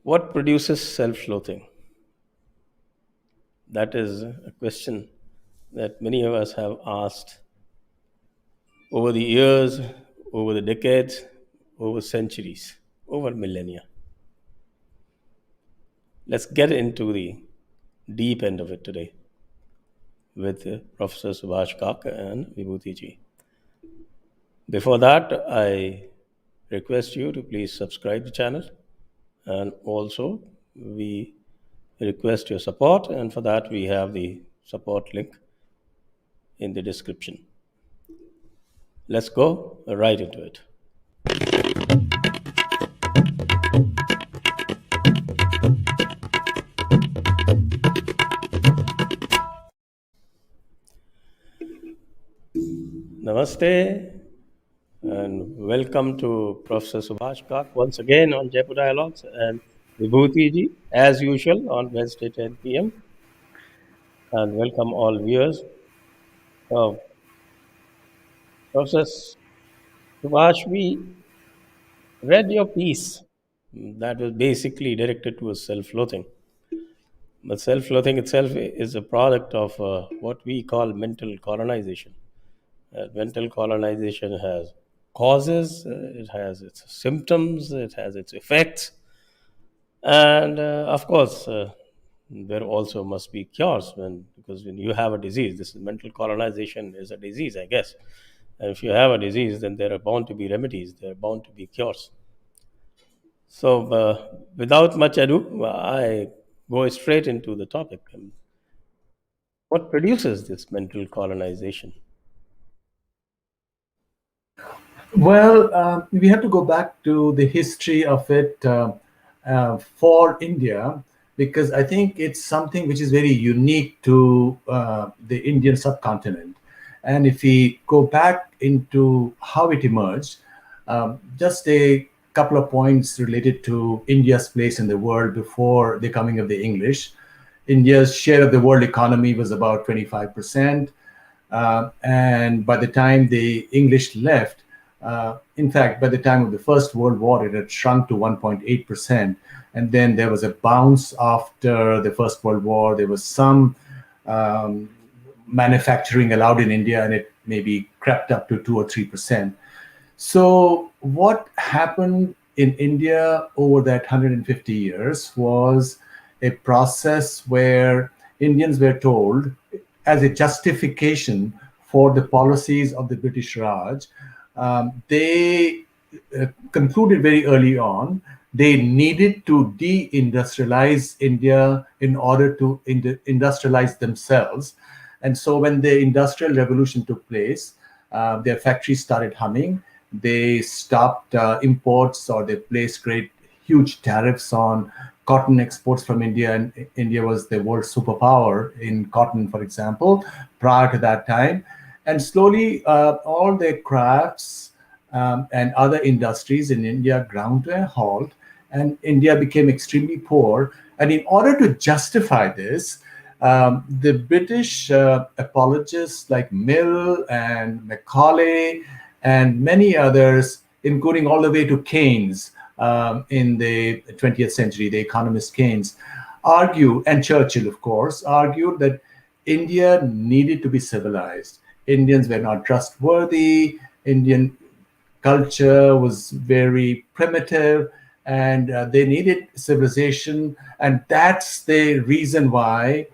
What produces self-loathing? That is a question that many of us have asked over the years, over the decades, over centuries, over millennia. Let's get into the deep end of it today with Professor Subhash Kak and Vibhuti Ji. Before that, I request you to please subscribe the channel, and also we request your support, and for that we have the support link in the description. Let's go right into it. Namaste and welcome to Professor Subhash Kak once again on Jaipur Dialogues, and Vibhuti Ji as usual on Wednesday 10 p.m. And welcome all viewers. Professor Subhash, we read your piece that was basically directed towards self-loathing. But self-loathing itself is a product of what we call mental colonization. Mental colonization has causes, it has its symptoms, it has its effects, and of course, there also must be cures because when you have a disease, this is mental colonization is a disease, I guess. And if you have a disease, then there are bound to be remedies, there are bound to be cures. So, without much ado, I go straight into the topic. What produces this mental colonization? Well, we have to go back to the history of it for India, because I think it's something which is very unique to the Indian subcontinent. And if we go back into how it emerged, just a couple of points related to India's place in the world before the coming of the English. India's share of the world economy was about 25%. And by the time the English left, in fact, by the time of the First World War, it had shrunk to 1.8%. And then there was a bounce after the First World War. There was some manufacturing allowed in India, and it maybe crept up to 2 or 3%. So what happened in India over that 150 years was a process where Indians were told, as a justification for the policies of the British Raj, they concluded very early on they needed to deindustrialize India in order to industrialize themselves. And so when the Industrial Revolution took place, their factories started humming. They stopped imports, or they placed huge tariffs on cotton exports from India, and India was the world superpower in cotton, for example, prior to that time. And slowly, all the crafts and other industries in India ground to a halt, and India became extremely poor. And in order to justify this, the British apologists like Mill and Macaulay and many others, including all the way to Keynes in the 20th century, the economist Keynes, argued, and Churchill, of course, argued that India needed to be civilized. Indians were not trustworthy. Indian culture was very primitive, and they needed civilization. And that's the reason why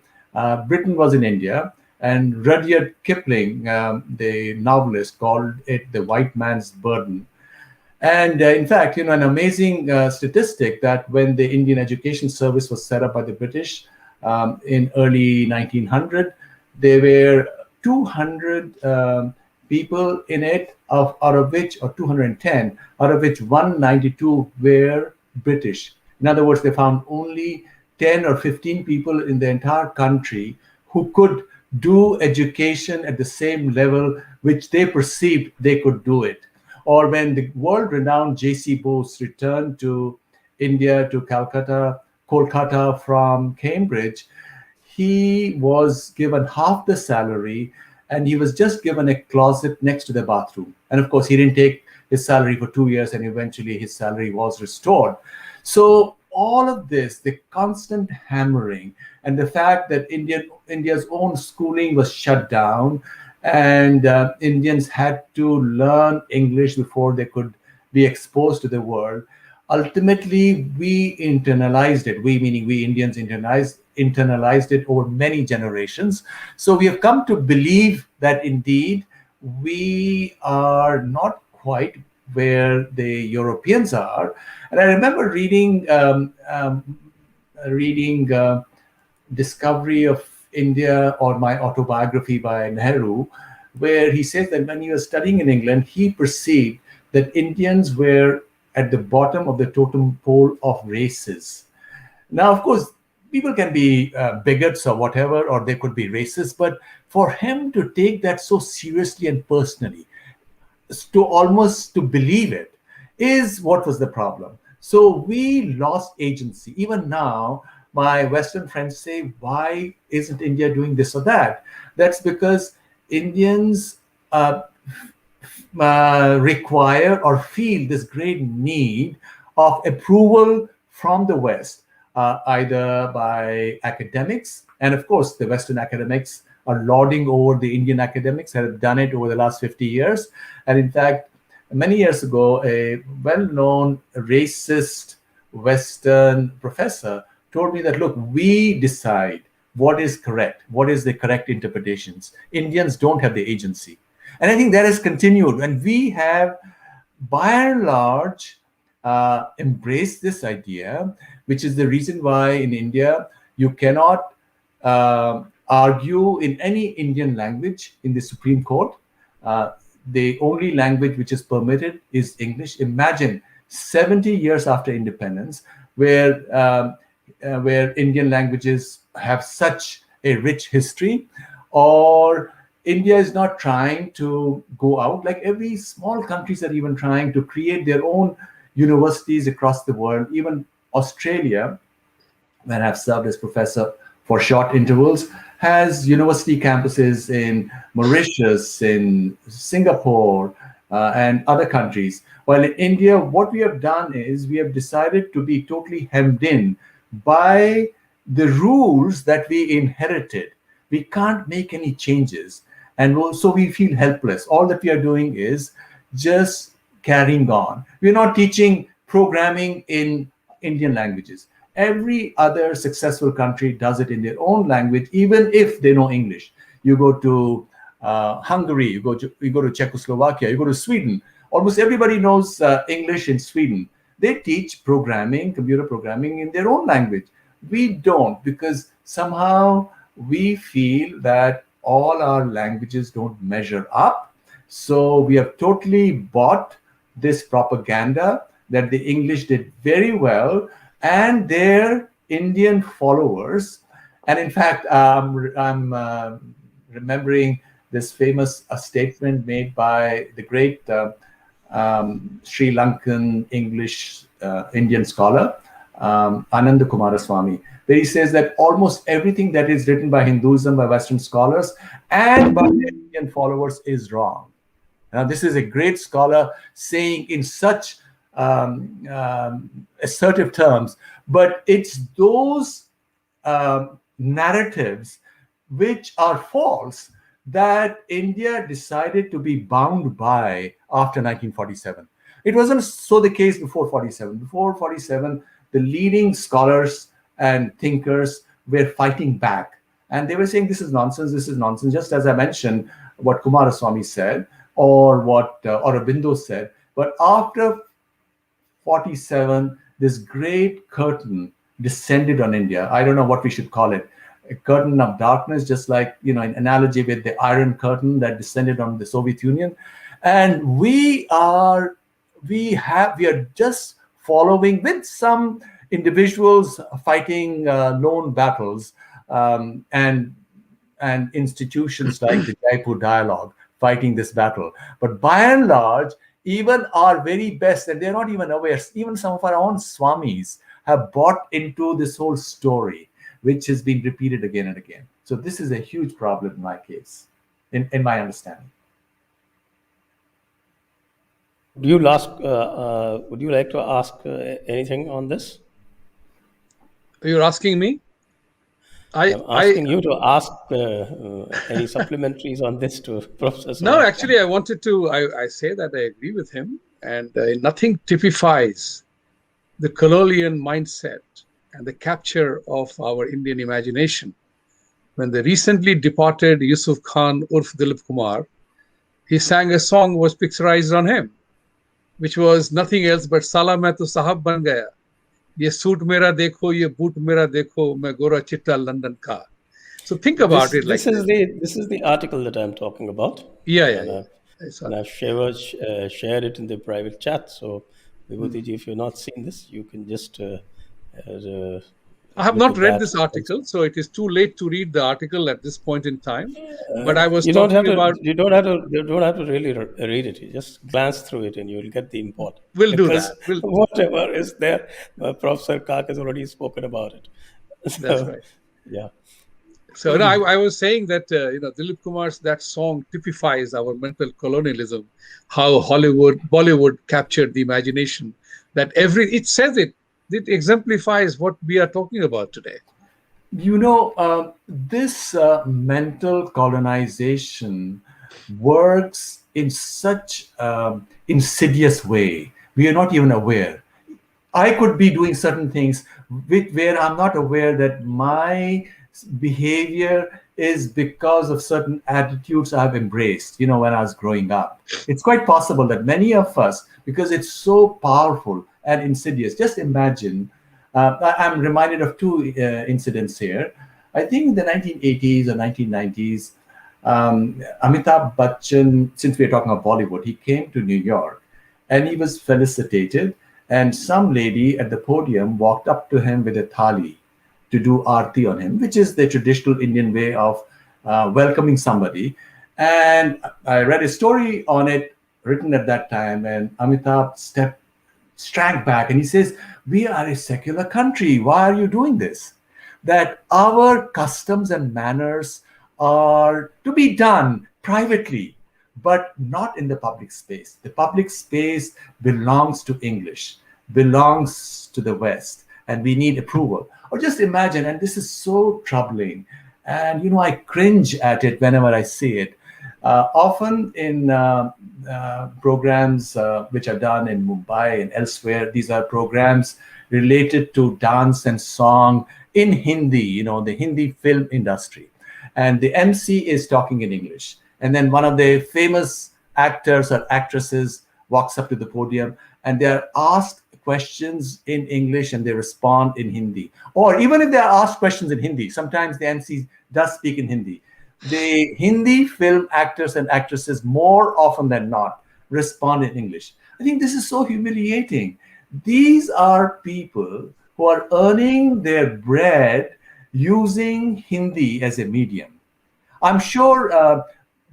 Britain was in India. And Rudyard Kipling, the novelist, called it the white man's burden. And in fact, an amazing statistic that when the Indian Education Service was set up by the British in early 1900, there were 200 people in it, out of which, or 210, out of which 192 were British. In other words, they found only 10 or 15 people in the entire country who could do education at the same level which they perceived they could do it. Or when the world-renowned J.C. Bose returned to India, to Kolkata from Cambridge, he was given half the salary, and he was just given a closet next to the bathroom. And of course, he didn't take his salary for 2 years, and eventually his salary was restored. So all of this, the constant hammering, and the fact that India's own schooling was shut down, and Indians had to learn English before they could be exposed to the world. Ultimately, we internalized it. We, meaning we Indians, internalized it over many generations. So we have come to believe that indeed we are not quite where the Europeans are. And I remember reading Discovery of India, or my autobiography by Nehru, where he says that when he was studying in England, he perceived that Indians were at the bottom of the totem pole of races. Now, of course, people can be bigots or whatever, or they could be racist, but for him to take that so seriously and personally, to almost to believe it, is what was the problem. So we lost agency. Even now, my Western friends say, why isn't India doing this or that? That's because Indians require or feel this great need of approval from the West, either by academics, and of course, the Western academics are lauding over the Indian academics that have done it over the last 50 years. And in fact, many years ago, a well known racist Western professor told me that, look, we decide what is correct, what is the correct interpretations. Indians don't have the agency. And I think that has continued. And we have, by and large, embraced this idea, which is the reason why in India you cannot argue in any Indian language in the Supreme Court. The only language which is permitted is English. Imagine 70 years after independence, where Indian languages have such a rich history, or India is not trying to go out. Like every small countries are even trying to create their own universities across the world. Even Australia, when I've served as professor for short intervals, has university campuses in Mauritius, in Singapore, and other countries. While in India, what we have done is we have decided to be totally hemmed in by the rules that we inherited. We can't make any changes. And so we feel helpless. All that we are doing is just carrying on. We're not teaching programming in Indian languages. Every other successful country does it in their own language, even if they know English. You go to Hungary, you go to Czechoslovakia, you go to Sweden. Almost everybody knows English in Sweden. They teach programming, computer programming in their own language. We don't, because somehow we feel that all our languages don't measure up. So we have totally bought this propaganda that the English did very well, and their Indian followers. And in fact, I'm remembering this famous statement made by the great Sri Lankan English Indian scholar, Ananda Kumaraswamy, where he says that almost everything that is written by Hinduism, by Western scholars, and by their Indian followers is wrong. Now, this is a great scholar saying in such assertive terms, but it's those narratives which are false that India decided to be bound by after 1947. It wasn't so the case before 47. Before 47, the leading scholars and thinkers were fighting back. And they were saying, this is nonsense, this is nonsense. Just as I mentioned, what Kumaraswamy said, or what Aurobindo said. But after 47, this great curtain descended on India. I don't know what we should call it. A curtain of darkness, just like, an analogy with the Iron Curtain that descended on the Soviet Union. And we are just following, with some individuals fighting lone battles, and institutions like the Jaipur Dialogue fighting this battle. But by and large, even our very best, and they're not even aware, even some of our own swamis have bought into this whole story, which has been repeated again and again. So this is a huge problem in my case, in my understanding. Would you like to ask anything on this? You're asking me? I'm I asking you to ask any supplementaries on this to Professor No, Subhash Kak. actually, I wanted to. I say that I agree with him, and nothing typifies the colonial mindset and the capture of our Indian imagination. When the recently departed Yusuf Khan Urf Dilip Kumar, he sang a song was picturized on him, which was nothing else but "Sala main to sahab ban gaya." ये suit मेरा देखो ये boot मेरा देखो मैं गोरा चिट्टा London का. So think about This it this like is this. the article that I'm talking about, Yeah, yeah, and yeah. I've I saw and that. I've shared it in the private chat. So, Vibhuti Ji, if you're not seeing this, you can just uh, I have look not at read that. this article, so it is too late to read the article at this point in time. But I was You don't have talking to. about. You don't have to really read it. You just glance through it, and you'll get the import. We'll do Because that. We'll. whatever is there, Professor Kak has already spoken about it. That's So, right. yeah. So no, I was saying that Dilip Kumar's that song typifies our mental colonialism, how Hollywood, Bollywood captured the imagination. That it says it exemplifies what we are talking about today. This mental colonization works in such insidious way. We are not even aware. I could be doing certain things where I'm not aware that my behavior is because of certain attitudes I've embraced, when I was growing up. It's quite possible that many of us, because it's so powerful and insidious, just imagine. I'm reminded of two incidents here. I think in the 1980s or 1990s, Amitabh Bachchan, since we're talking about Bollywood, he came to New York and he was felicitated. And some lady at the podium walked up to him with a thali to do arti on him, which is the traditional Indian way of welcoming somebody. And I read a story on it written at that time, and Amitabh shrank back and he says, "We are a secular country. Why are you doing this?" That our customs and manners are to be done privately, but not in the public space. The public space belongs to English, belongs to the West, and we need approval. Or just imagine, and this is so troubling, and I cringe at it whenever I see it. Often in programs which are done in Mumbai and elsewhere, these are programs related to dance and song in Hindi, the Hindi film industry. And the MC is talking in English. And then one of the famous actors or actresses walks up to the podium and they're asked questions in English and they respond in Hindi. Or even if they are asked questions in Hindi, sometimes the MC does speak in Hindi. The Hindi film actors and actresses, more often than not, respond in English. I think this is so humiliating. These are people who are earning their bread using Hindi as a medium. I'm sure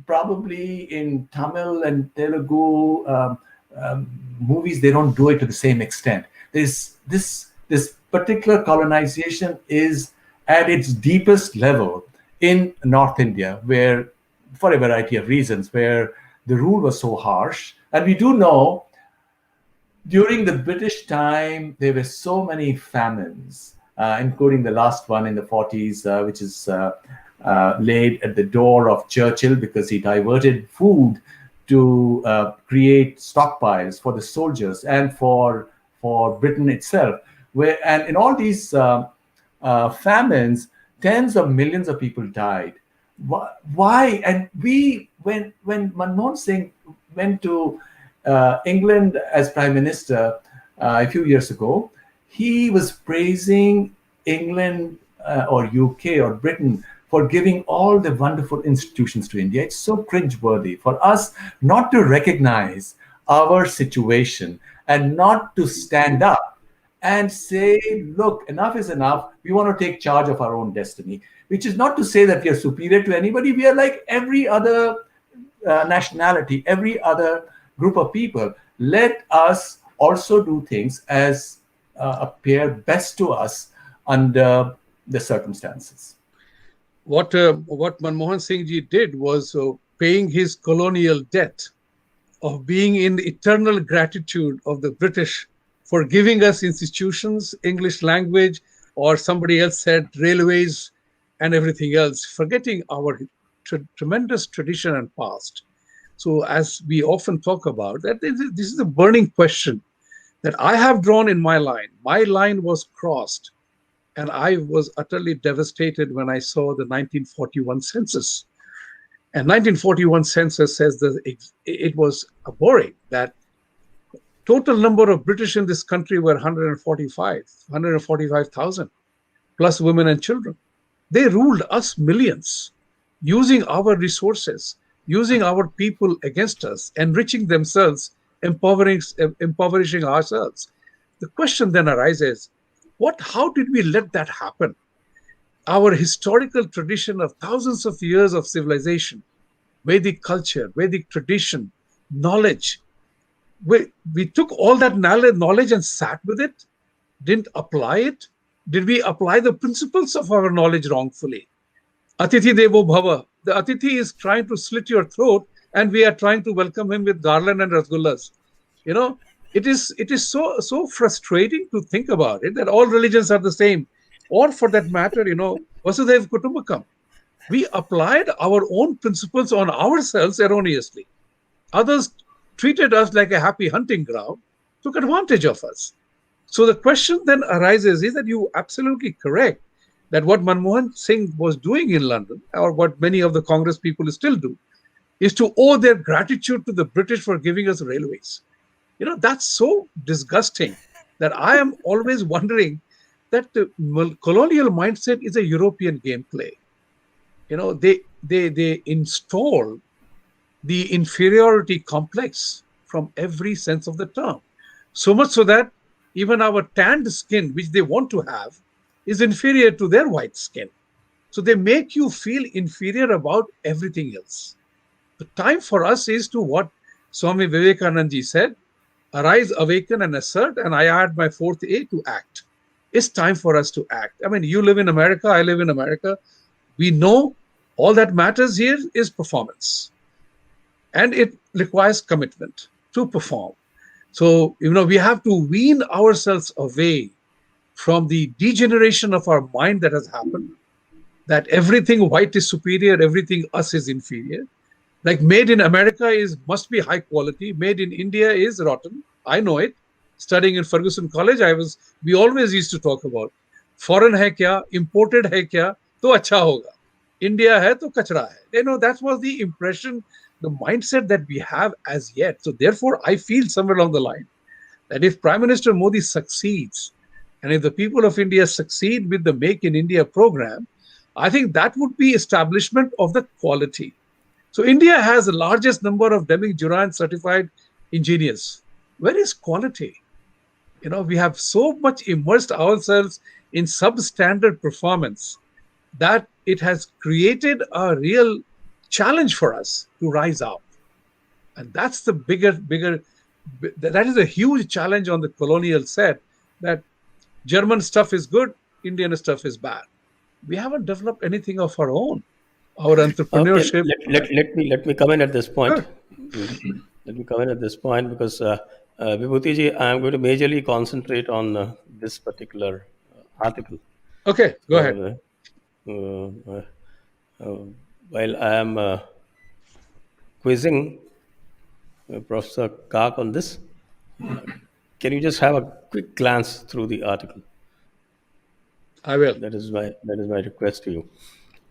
probably in Tamil and Telugu movies, they don't do it to the same extent. There's this particular colonization is at its deepest level in North India, where, for a variety of reasons, where the rule was so harsh. And we do know during the British time, there were so many famines, including the last one in the 40s, which is laid at the door of Churchill because he diverted food to create stockpiles for the soldiers and for Britain itself. And in all these famines, tens of millions of people died. Why? And when Manmohan Singh went to England as Prime Minister a few years ago, he was praising England or UK or Britain for giving all the wonderful institutions to India. It's so cringeworthy for us not to recognize our situation and not to stand up and say, look, enough is enough. We want to take charge of our own destiny, which is not to say that we are superior to anybody. We are like every other nationality, every other group of people. Let us also do things as appear best to us under the circumstances. What Manmohan Singh ji did was paying his colonial debt of being in eternal gratitude of the British for giving us institutions, English language, or somebody else said railways and everything else, forgetting our tremendous tradition and past. So, as we often talk about, that this is a burning question that I have drawn in my line. My line was crossed, and I was utterly devastated when I saw the 1941 census. And 1941 census says that it was boring, that total number of British in this country were 145,000, plus women and children. They ruled us millions, using our resources, using our people against us, enriching themselves, impoverishing ourselves. The question then arises, how did we let that happen? Our historical tradition of thousands of years of civilization, Vedic culture, Vedic tradition, knowledge, we took all that knowledge and sat with it, didn't apply it. Did we apply the principles of our knowledge wrongfully? Atithi Devo Bhava. The Atithi is trying to slit your throat, and we are trying to welcome him with garland and rasgullas. You know, it is so frustrating to think about it, that all religions are the same, or for that matter, Vasudev Kutumbakam. We applied our own principles on ourselves erroneously. Others treated us like a happy hunting ground, took advantage of us. So the question then arises, is that you absolutely correct that what Manmohan Singh was doing in London, or what many of the Congress people still do, is to owe their gratitude to the British for giving us railways. That's so disgusting that I am always wondering that the colonial mindset is a European gameplay. They install the inferiority complex from every sense of the term. So much so that even our tanned skin, which they want to have, is inferior to their white skin. So they make you feel inferior about everything else. The time for us is to what Swami Vivekananda ji said, arise, awaken, and assert, and I add my fourth A, to act. It's time for us to act. I mean, you live in America, I live in America. We know all that matters here is performance. And it requires commitment to perform. So, we have to wean ourselves away from the degeneration of our mind that has happened, that everything white is superior, everything us is inferior. Like made in America must be high quality, made in India is rotten. I know it. Studying in Ferguson College, we always used to talk about foreign hai kya, imported hai kya, to acha hoga. India hai to kachra hai. That was the impression, the mindset that we have as yet. So therefore, I feel somewhere along the line that if Prime Minister Modi succeeds, and if the people of India succeed with the Make in India program, I think that would be establishment of the quality. So India has the largest number of Deming-Durand certified engineers. Where is quality? We have so much immersed ourselves in substandard performance that it has created a real challenge for us to rise up. And that's the that is a huge challenge on the colonial set, that German stuff is good, Indian stuff is bad. We haven't developed anything of our own. Our Okay, entrepreneurship. let me come in at this point. Sure. Let me come in at this point because Vibhuti Ji, I am going to majorly concentrate on this particular article. Okay, go ahead. So, uh, while I am quizzing Professor Kak on this, can you just have a quick glance through the article? I will. That is my request to you.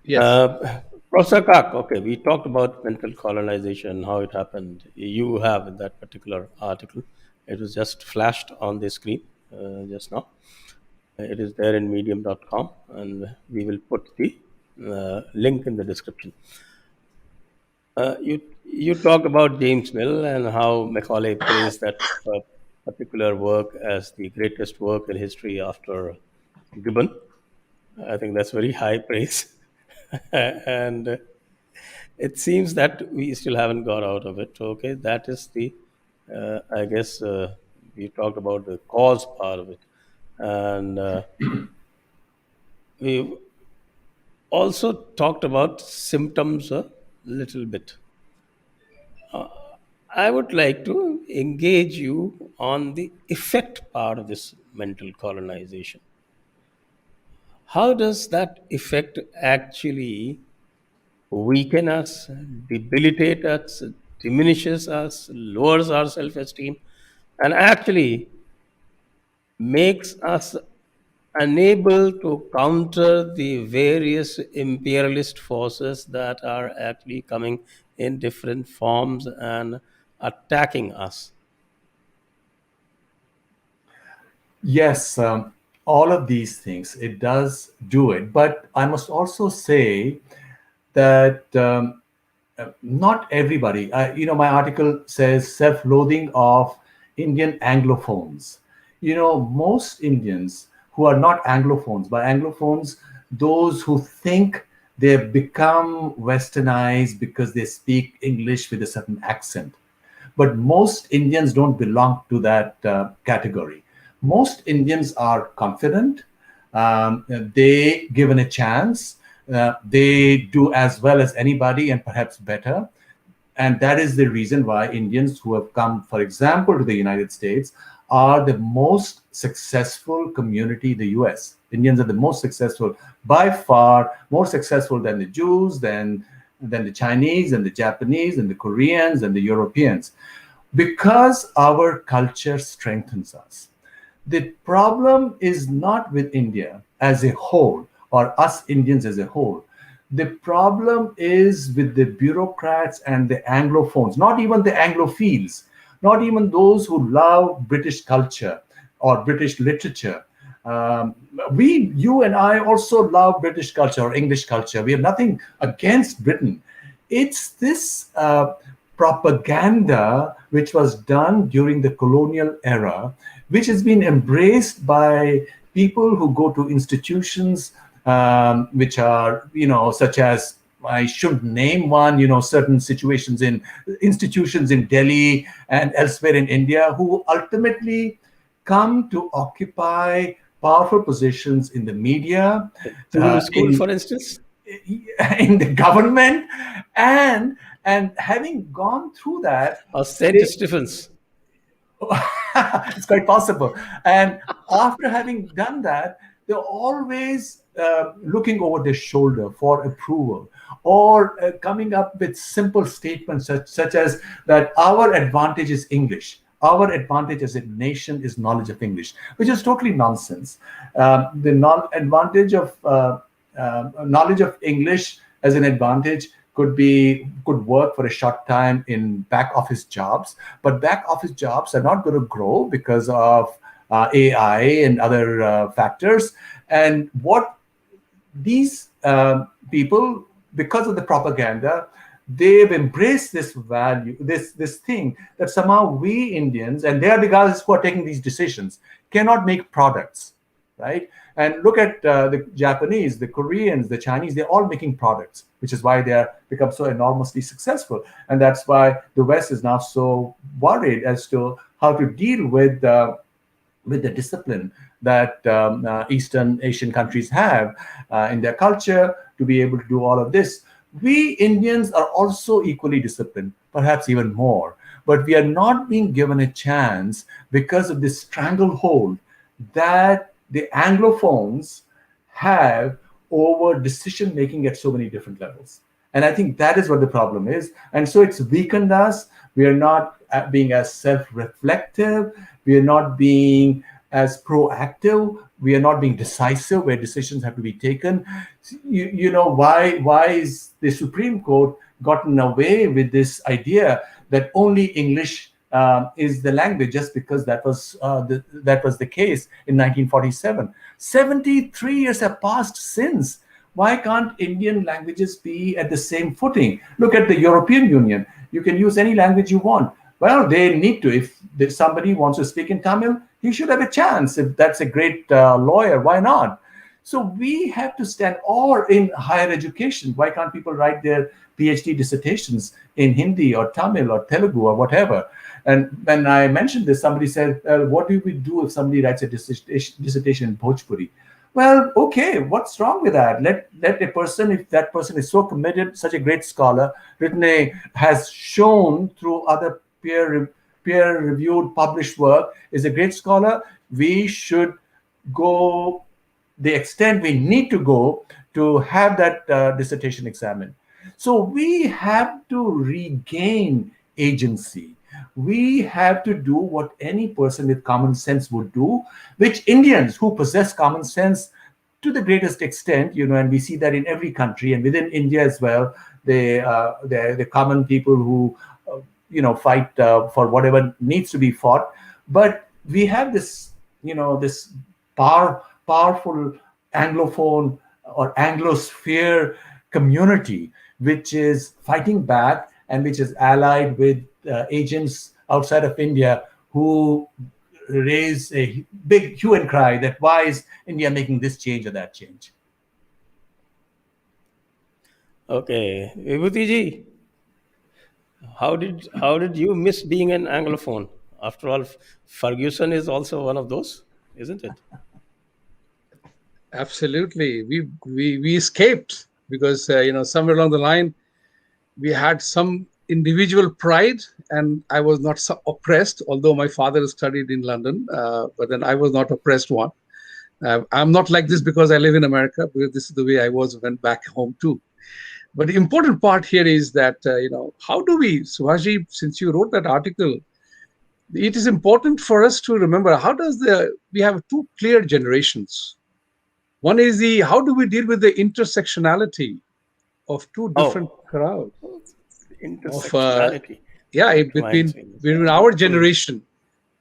Yes. Professor Kak, okay, we talked about mental colonization, how it happened. You have in that particular article. It was just flashed on the screen just now. It is there in medium.com, and we will put the link in the description. You talked about James Mill and how Macaulay praised that particular work as the greatest work in history after Gibbon. I think that's very high praise. And it seems that we still haven't got out of it. Okay, that is I guess we talked about the cause part of it. And we also talked about symptoms a little bit. I would like to engage you on the effect part of this mental colonization. How does that effect actually weaken us, debilitate us, diminishes us, lowers our self esteem, and actually makes us unable to counter the various imperialist forces that are actually coming in different forms and attacking us? Yes, all of these things, it does do it. But I must also say that not everybody, my article says self loathing of Indian Anglophones. Most Indians who are not Anglophones, by Anglophones, those who think they've become westernized because they speak English with a certain accent. But most Indians don't belong to that category. Most Indians are confident. They, given a chance, they do as well as anybody and perhaps better. And that is the reason why Indians who have come, for example, to the United States are the most successful community in the US. Indians are the most successful, by far more successful than the Jews, than the Chinese and the Japanese and the Koreans and the Europeans, because our culture strengthens us. The problem is not with India as a whole or us Indians as a whole. The problem is with the bureaucrats and the Anglophones, not even the Anglophiles, not even those who love British culture or British literature. You and I also love British culture or English culture. We have nothing against Britain. It's this propaganda which was done during the colonial era, which has been embraced by people who go to institutions which are, such as, I should name one, certain situations in institutions in Delhi and elsewhere in India, who ultimately come to occupy powerful positions in the media, Through school, in for instance? in the government, and having gone through that, Or St. they, Stephens? it's quite possible. And after having done that, they're always looking over their shoulder for approval, or coming up with simple statements such as that our advantage is English. Our advantage as a nation is knowledge of English, which is totally nonsense. The advantage of knowledge of English as an advantage could work for a short time in back office jobs, but back office jobs are not going to grow because of AI and other factors. And what these people, because of the propaganda, they've embraced this value, this thing that somehow we Indians, and they are the guys who are taking these decisions, cannot make products, right? And look at the Japanese, the Koreans, the Chinese, they're all making products, which is why they are become so enormously successful. And that's why the West is now so worried as to how to deal with the discipline that Eastern Asian countries have in their culture to be able to do all of this. We Indians are also equally disciplined, perhaps even more, but we are not being given a chance because of this stranglehold that the Anglophones have over decision making at so many different levels. And I think that is what the problem is. And so it's weakened us. We are not being as self reflective. We are not being as proactive. We are not being decisive where decisions have to be taken. Why is the Supreme Court gotten away with this idea that only English is the language, just because that was the case in 1947. 73 years have passed since. Why can't Indian languages be at the same footing? Look at the European Union. You can use any language you want. Well, they need to. If somebody wants to speak in Tamil, he should have a chance. If that's a great lawyer, why not? So we have to stand, or in higher education, why can't people write their PhD dissertations in Hindi or Tamil or Telugu or whatever? And when I mentioned this, somebody said, what do we do if somebody writes a dissertation in Bhojpuri? Well, okay, what's wrong with that? Let a person, if that person is so committed, such a great scholar, has shown through other peer-reviewed, published work, is a great scholar, we should go the extent we need to go to have that dissertation examined. So we have to regain agency. We have to do what any person with common sense would do, which Indians who possess common sense to the greatest extent, and we see that in every country and within India as well, the common people who, fight for whatever needs to be fought. But we have this, this powerful Anglophone or Anglosphere community, which is fighting back and which is allied with agents outside of India who raise a big hue and cry that why is India making this change or that change. Okay, Vibhuti Ji, how did you miss being an Anglophone? After all, Ferguson is also one of those, isn't it? Absolutely. We escaped because somewhere along the line we had some individual pride, and I was not oppressed. Although my father studied in London, but then I was not oppressed one. I'm not like this because I live in America, because this is the way I was when back home too. But the important part here is that how do we, Subhashji, since you wrote that article, it is important for us to remember we have two clear generations. One is how do we deal with the intersectionality of two different Oh, crowds of intersectionality. That between reminds me. our generation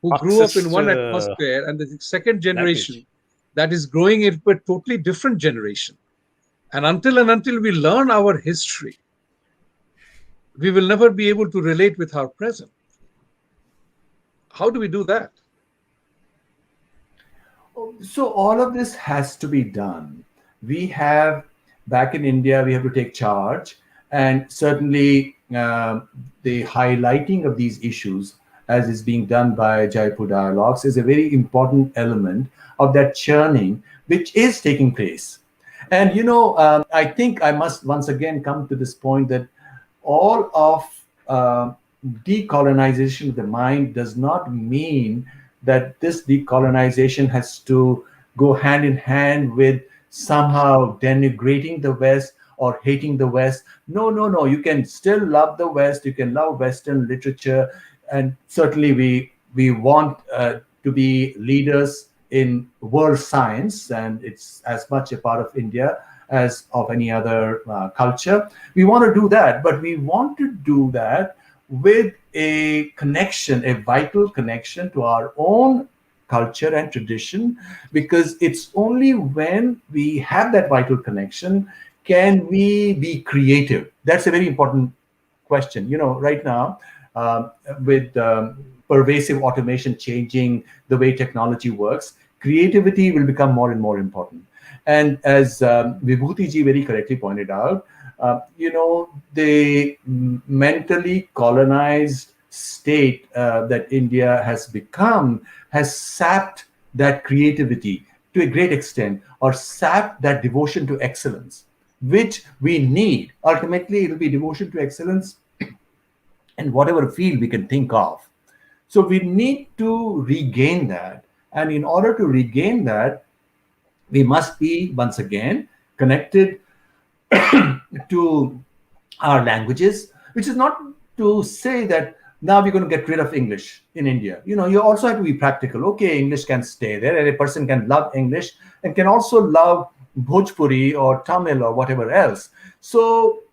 who grew up in Marxist. one atmosphere and the second generation Language. that is growing into a totally different generation. And until we learn our history, we will never be able to relate with our present. How do we do that? So all of this has to be done. We have, back in India, we have to take charge, and certainly the highlighting of these issues, as is being done by Jaipur Dialogues, is a very important element of that churning which is taking place. And I think I must once again come to this point that all of decolonization of the mind does not mean that this decolonization has to go hand in hand with somehow denigrating the West or hating the West. No, no, no. You can still love the West. You can love Western literature, and certainly we want to be leaders in world science, and it's as much a part of India as of any other culture. We want to do that, but we want to do that with a connection, a vital connection to our own culture and tradition, because it's only when we have that vital connection can we be creative. That's a very important question. Right now, with pervasive automation changing the way technology works, creativity will become more and more important. And as Vibhuti Ji very correctly pointed out, the mentally colonized state that India has become has sapped that creativity to a great extent, or sapped that devotion to excellence, which we need. Ultimately, it will be devotion to excellence in whatever field we can think of. So we need to regain that. And in order to regain that, we must be, once again, connected to our languages, which is not to say that now we're going to get rid of English in India. You also have to be practical. Okay, English can stay there, and a person can love English and can also love Bhojpuri or Tamil or whatever else. So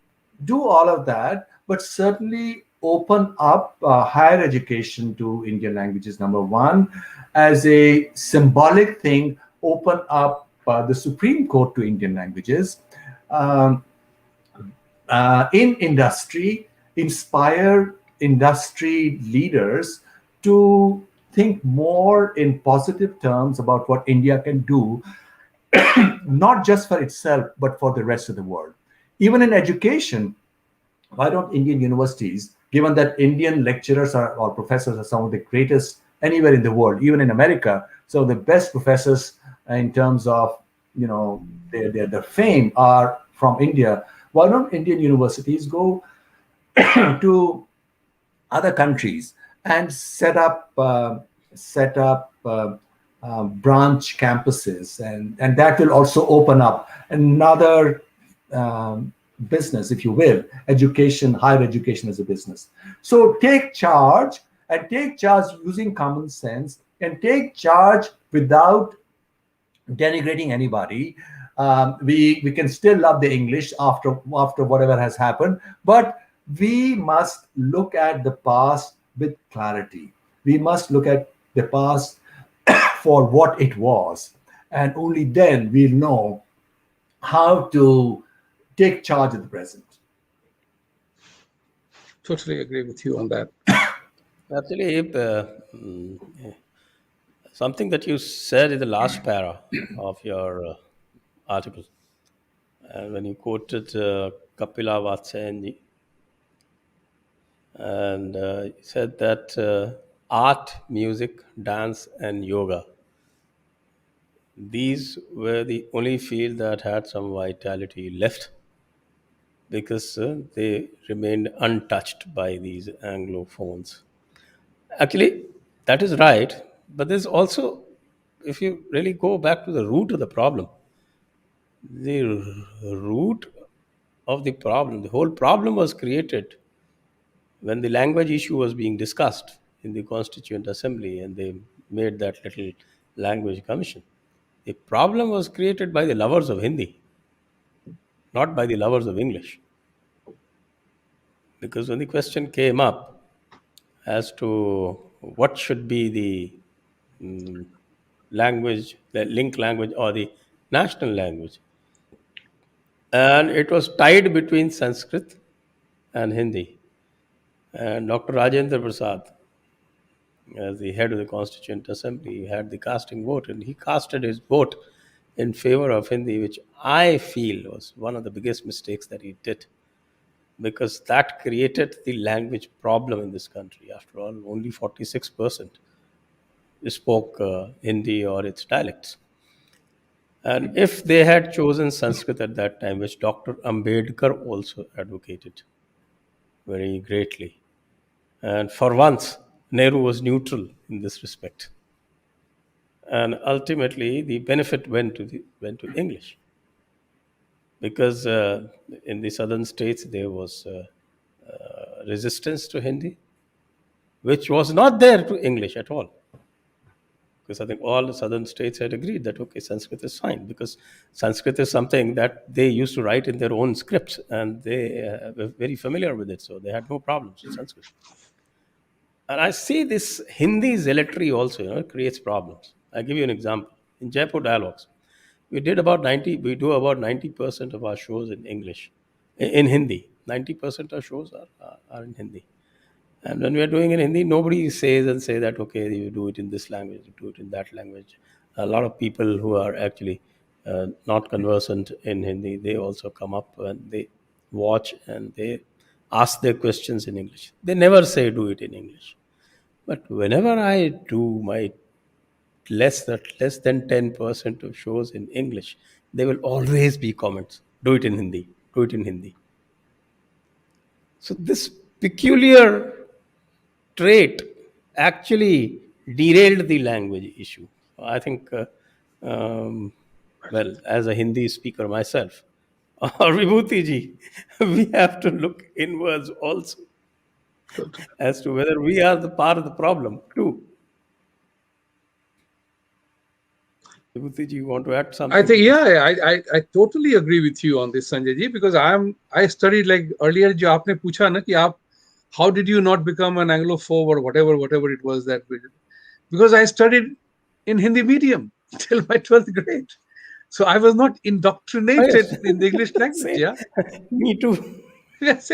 do all of that, but certainly open up higher education to Indian languages, number one. As a symbolic thing, open up the Supreme Court to Indian languages. Um, in industry, inspire industry leaders to think more in positive terms about what India can do, not just for itself, but for the rest of the world. Even in education, why don't Indian universities, given that Indian lecturers or professors are some of the greatest anywhere in the world, even in America, so the best professors in terms of their fame are from India. Why don't Indian universities go to other countries and set up branch campuses, and that will also open up another business, if you will, education, higher education as a business. So take charge, and take charge using common sense, and take charge without denigrating anybody. We can still love the English after whatever has happened, but we must look at the past with clarity. We must look at the past for what it was, and only then we'll know how to take charge of the present. Totally agree with you on that. Actually, something that you said in the last para of your article, and when you quoted Kapila Vatsyayanji, and he said that art, music, dance, and yoga, these were the only field that had some vitality left, because they remained untouched by these Anglophones. Actually, that is right, but there's also, if you really go back to the root of the problem, the root of the problem, the whole problem was created when the language issue was being discussed in the Constituent Assembly, and they made that little language commission. The problem was created by the lovers of Hindi, not by the lovers of English. Because when the question came up as to what should be the language, the link language or the national language, and it was tied between Sanskrit and Hindi. And Dr. Rajendra Prasad, as the head of the Constituent Assembly, had the casting vote, and he casted his vote in favor of Hindi, which I feel was one of the biggest mistakes that he did, because that created the language problem in this country. After all, only 46% spoke Hindi or its dialects. And if they had chosen Sanskrit at that time, which Dr. Ambedkar also advocated very greatly, and for once, Nehru was neutral in this respect. And ultimately, the benefit went to English, because in the southern states there was resistance to Hindi, which was not there to English at all. Because I think all the southern states had agreed that okay, Sanskrit is fine, because Sanskrit is something that they used to write in their own scripts, and they were very familiar with it, so they had no problems with Sanskrit. And I see this Hindi zealotry also, creates problems. I'll give you an example. In Jaipur Dialogues, we do about 90% of our shows in English, in Hindi. 90% of shows are in Hindi. And when we are doing in Hindi, nobody say that, okay, you do it in this language, you do it in that language. A lot of people who are actually not conversant in Hindi, they also come up and they watch and they ask their questions in English. They never say do it in English. But whenever I do my less than 10% of shows in English, there will always be comments. Do it in Hindi. Do it in Hindi. So this peculiar trait actually derailed the language issue. I think, well, as a Hindi speaker myself, or Vibhuti Ji, we have to look inwards also as to whether we are the part of the problem too. Vibhuti Ji, you want to add something? I think, yeah, I totally agree with you on this, Sanjay ji, because I studied, like earlier jo aapne pucha na ki how did you not become an Anglophobe or whatever it was that we did? Because I studied in Hindi medium till my 12th grade. So I was not Oh, indoctrinated yes. in the English language. Same. Yeah. Me too. Yes.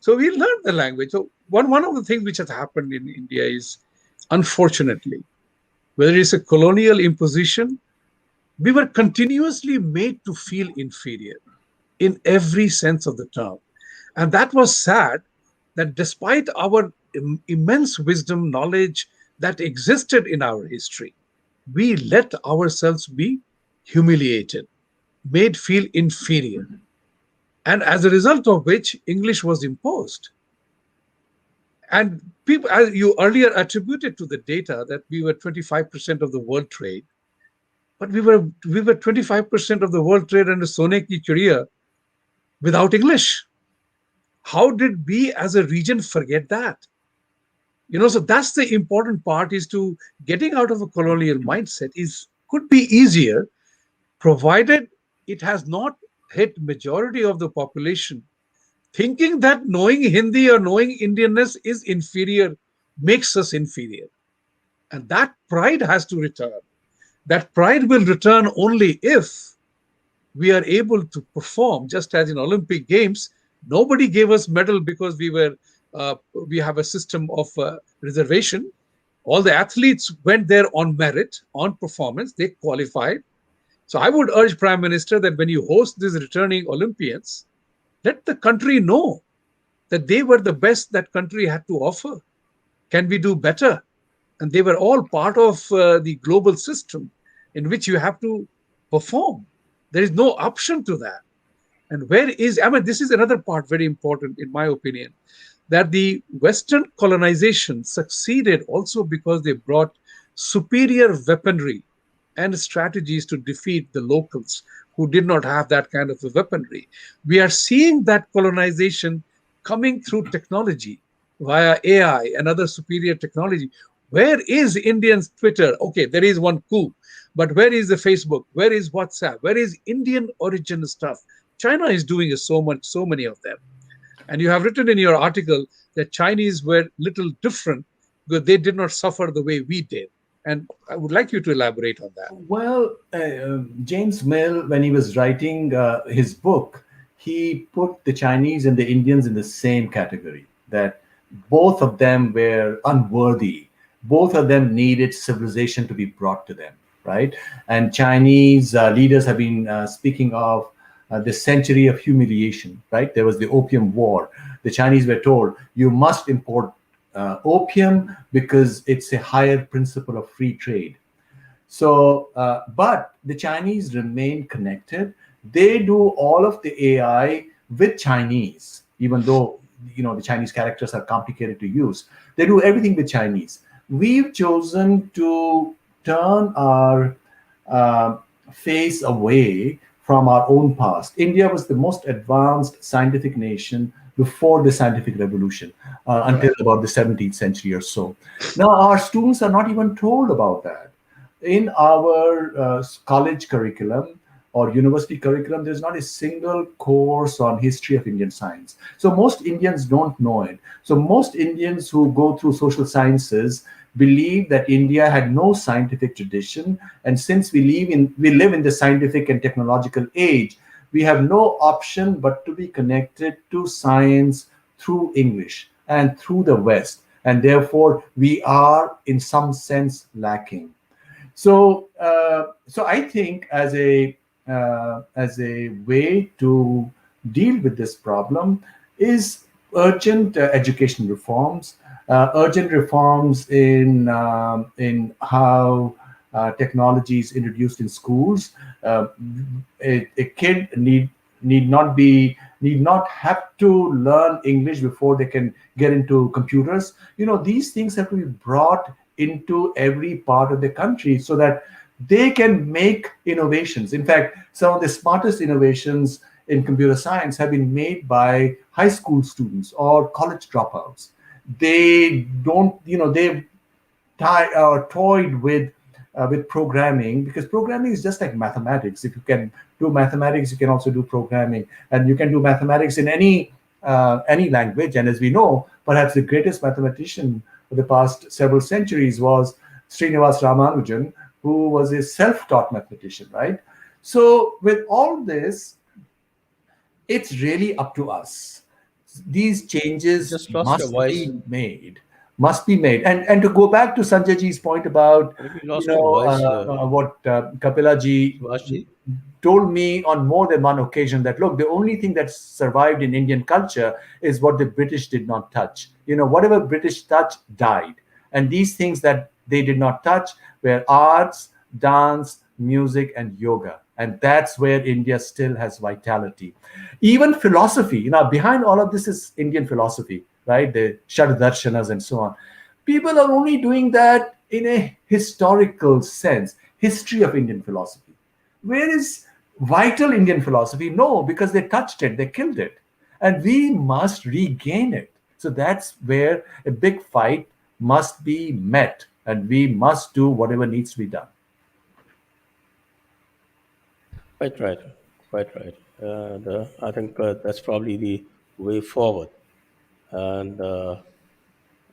So we learned the language. So one of the things which has happened in India is, unfortunately, whether it's a colonial imposition, we were continuously made to feel inferior in every sense of the term. And that was sad, that despite our immense wisdom, knowledge that existed in our history, we let ourselves be humiliated, made feel inferior. And as a result of which, English was imposed. And people, as you earlier attributed to the data that we were 25% of the world trade, but we were 25% of the world trade under Sone ki Chidiya without English. How did we as a region forget that? So that's the important part, is to getting out of a colonial mindset is could be easier, provided it has not hit majority of the population thinking that knowing Hindi or knowing Indianness is inferior, makes us inferior. And that pride has to return. That pride will return only if we are able to perform, just as in Olympic Games. Nobody gave us medal because we have a system of reservation. All the athletes went there on merit, on performance. They qualified. So I would urge Prime Minister that when you host these returning Olympians, let the country know that they were the best that country had to offer. Can we do better? And they were all part of the global system in which you have to perform. There is no option to that. And this is another part very important, in my opinion, that the Western colonization succeeded also because they brought superior weaponry and strategies to defeat the locals who did not have that kind of a weaponry. We are seeing that colonization coming through technology via AI and other superior technology. Where is Indians' Twitter? Okay, there is one coup, but where is the Facebook? Where is WhatsApp? Where is Indian origin stuff? China is doing so much, so many of them. And you have written in your article that Chinese were little different because they did not suffer the way we did. And I would like you to elaborate on that. Well, James Mill, when he was writing his book, he put the Chinese and the Indians in the same category, that both of them were unworthy. Both of them needed civilization to be brought to them, right? And Chinese leaders have been speaking of the century of humiliation, right? There was the Opium War. The Chinese were told, you must import opium because it's a higher principle of free trade. So, but the Chinese remain connected. They do all of the AI with Chinese, even though the Chinese characters are complicated to use. They do everything with Chinese. We've chosen to turn our face away from our own past. India was the most advanced scientific nation before the scientific revolution, until about the 17th century or so. Now, our students are not even told about that. In our college curriculum or university curriculum, there's not a single course on history of Indian science. So most Indians don't know it. So most Indians who go through social sciences believe that India had no scientific tradition. And since we live in the scientific and technological age, we have no option but to be connected to science through English and through the West. And therefore, we are in some sense lacking. So I think as a way to deal with this problem is urgent education reforms, urgent reforms in how technology is introduced in schools. A kid need not have to learn English before they can get into computers. These things have to be brought into every part of the country so that they can make innovations. In fact, some of the smartest innovations in computer science have been made by high school students or college dropouts. They don't, they've toyed with programming, because programming is just like mathematics. If you can do mathematics, you can also do programming, and you can do mathematics in any language. And as we know, perhaps the greatest mathematician of the past several centuries was Srinivas Ramanujan, who was a self-taught mathematician, right? So with all this, it's really up to us. These changes Just lost your voice. Must be made. And to go back to Sanjay ji's point about You lost your voice, what Kapila ji Subhash ji. told me on more than one occasion, that look, the only thing that survived in Indian culture is what the British did not touch. Whatever British touched died, and these things that they did not touch were arts, dance, music, and yoga. And that's where India still has vitality. Even philosophy, behind all of this is Indian philosophy. right? The Shaddarshanas and so on. People are only doing that in a historical sense, history of Indian philosophy. Where is vital Indian philosophy? No, because they touched it, they killed it. And we must regain it. So that's where a big fight must be met, and we must do whatever needs to be done. Quite right, quite right. And I think that's probably the way forward. And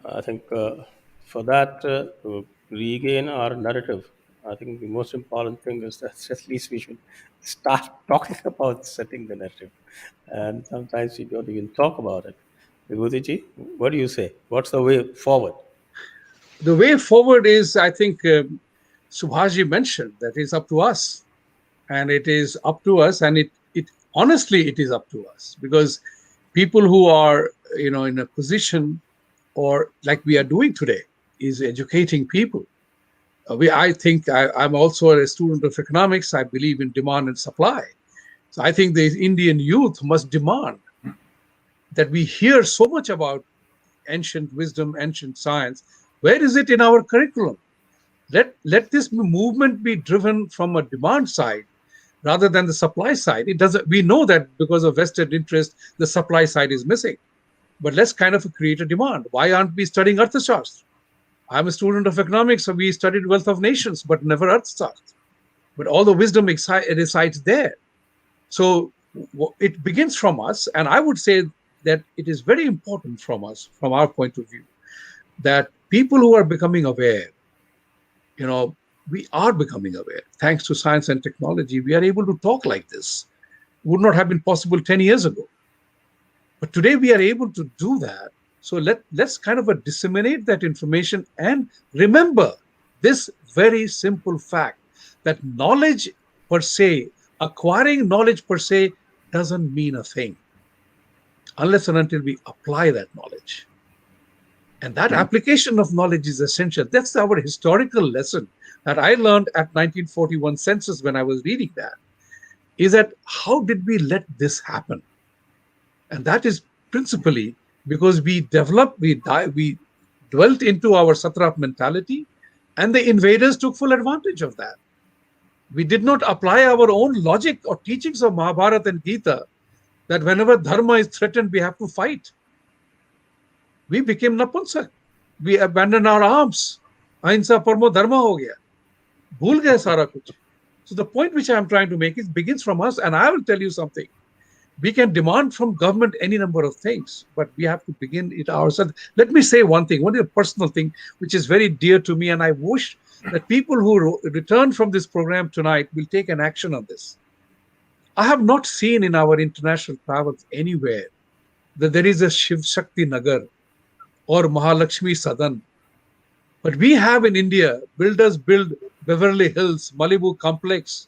I think for that to regain our narrative, I think the most important thing is that at least we should start talking about setting the narrative. And sometimes we don't even talk about it. Vibhuti Ji, what do you say? What's the way forward? The way forward is, I think, Subhashji mentioned that it's up to us, and it is up to us, and it honestly it is up to us, because people who are in a position, or like we are doing today, is educating people. I think I'm also a student of economics. I believe in demand and supply. So I think the Indian youth must demand that we hear so much about ancient wisdom, ancient science. Where is it in our curriculum? Let this movement be driven from a demand side rather than the supply side. It doesn't. We know that because of vested interest, the supply side is missing. But let's kind of create a demand. Why aren't we studying Arthashastra? I'm a student of economics, so we studied wealth of nations, but never Arthashastra. But all the wisdom resides there. So it begins from us, and I would say that it is very important from us, from our point of view, that people who are becoming aware, we are becoming aware. Thanks to science and technology, we are able to talk like this. Would not have been possible 10 years ago. But today we are able to do that. So let's kind of disseminate that information, and remember this very simple fact that knowledge per se, acquiring knowledge per se, doesn't mean a thing unless and until we apply that knowledge. And that application of knowledge is essential. That's our historical lesson that I learned at 1941 census when I was reading that, is that how did we let this happen? And that is principally because we dwelt into our satrap mentality, and the invaders took full advantage of that. We did not apply our own logic or teachings of Mahabharata and Gita, that whenever dharma is threatened, we have to fight. We became napunsak. We abandoned our arms. Ahimsa parmo dharma ho gaya. Bhul gaya sara kuch. So the point which I am trying to make is begins from us, and I will tell you something. We can demand from government any number of things, but we have to begin it ourselves. Let me say one thing, one personal thing, which is very dear to me, and I wish that people who return from this program tonight will take an action on this. I have not seen in our international travels anywhere that there is a Shiv Shakti Nagar or Mahalakshmi Sadan. But we have in India, builders build Beverly Hills, Malibu Complex,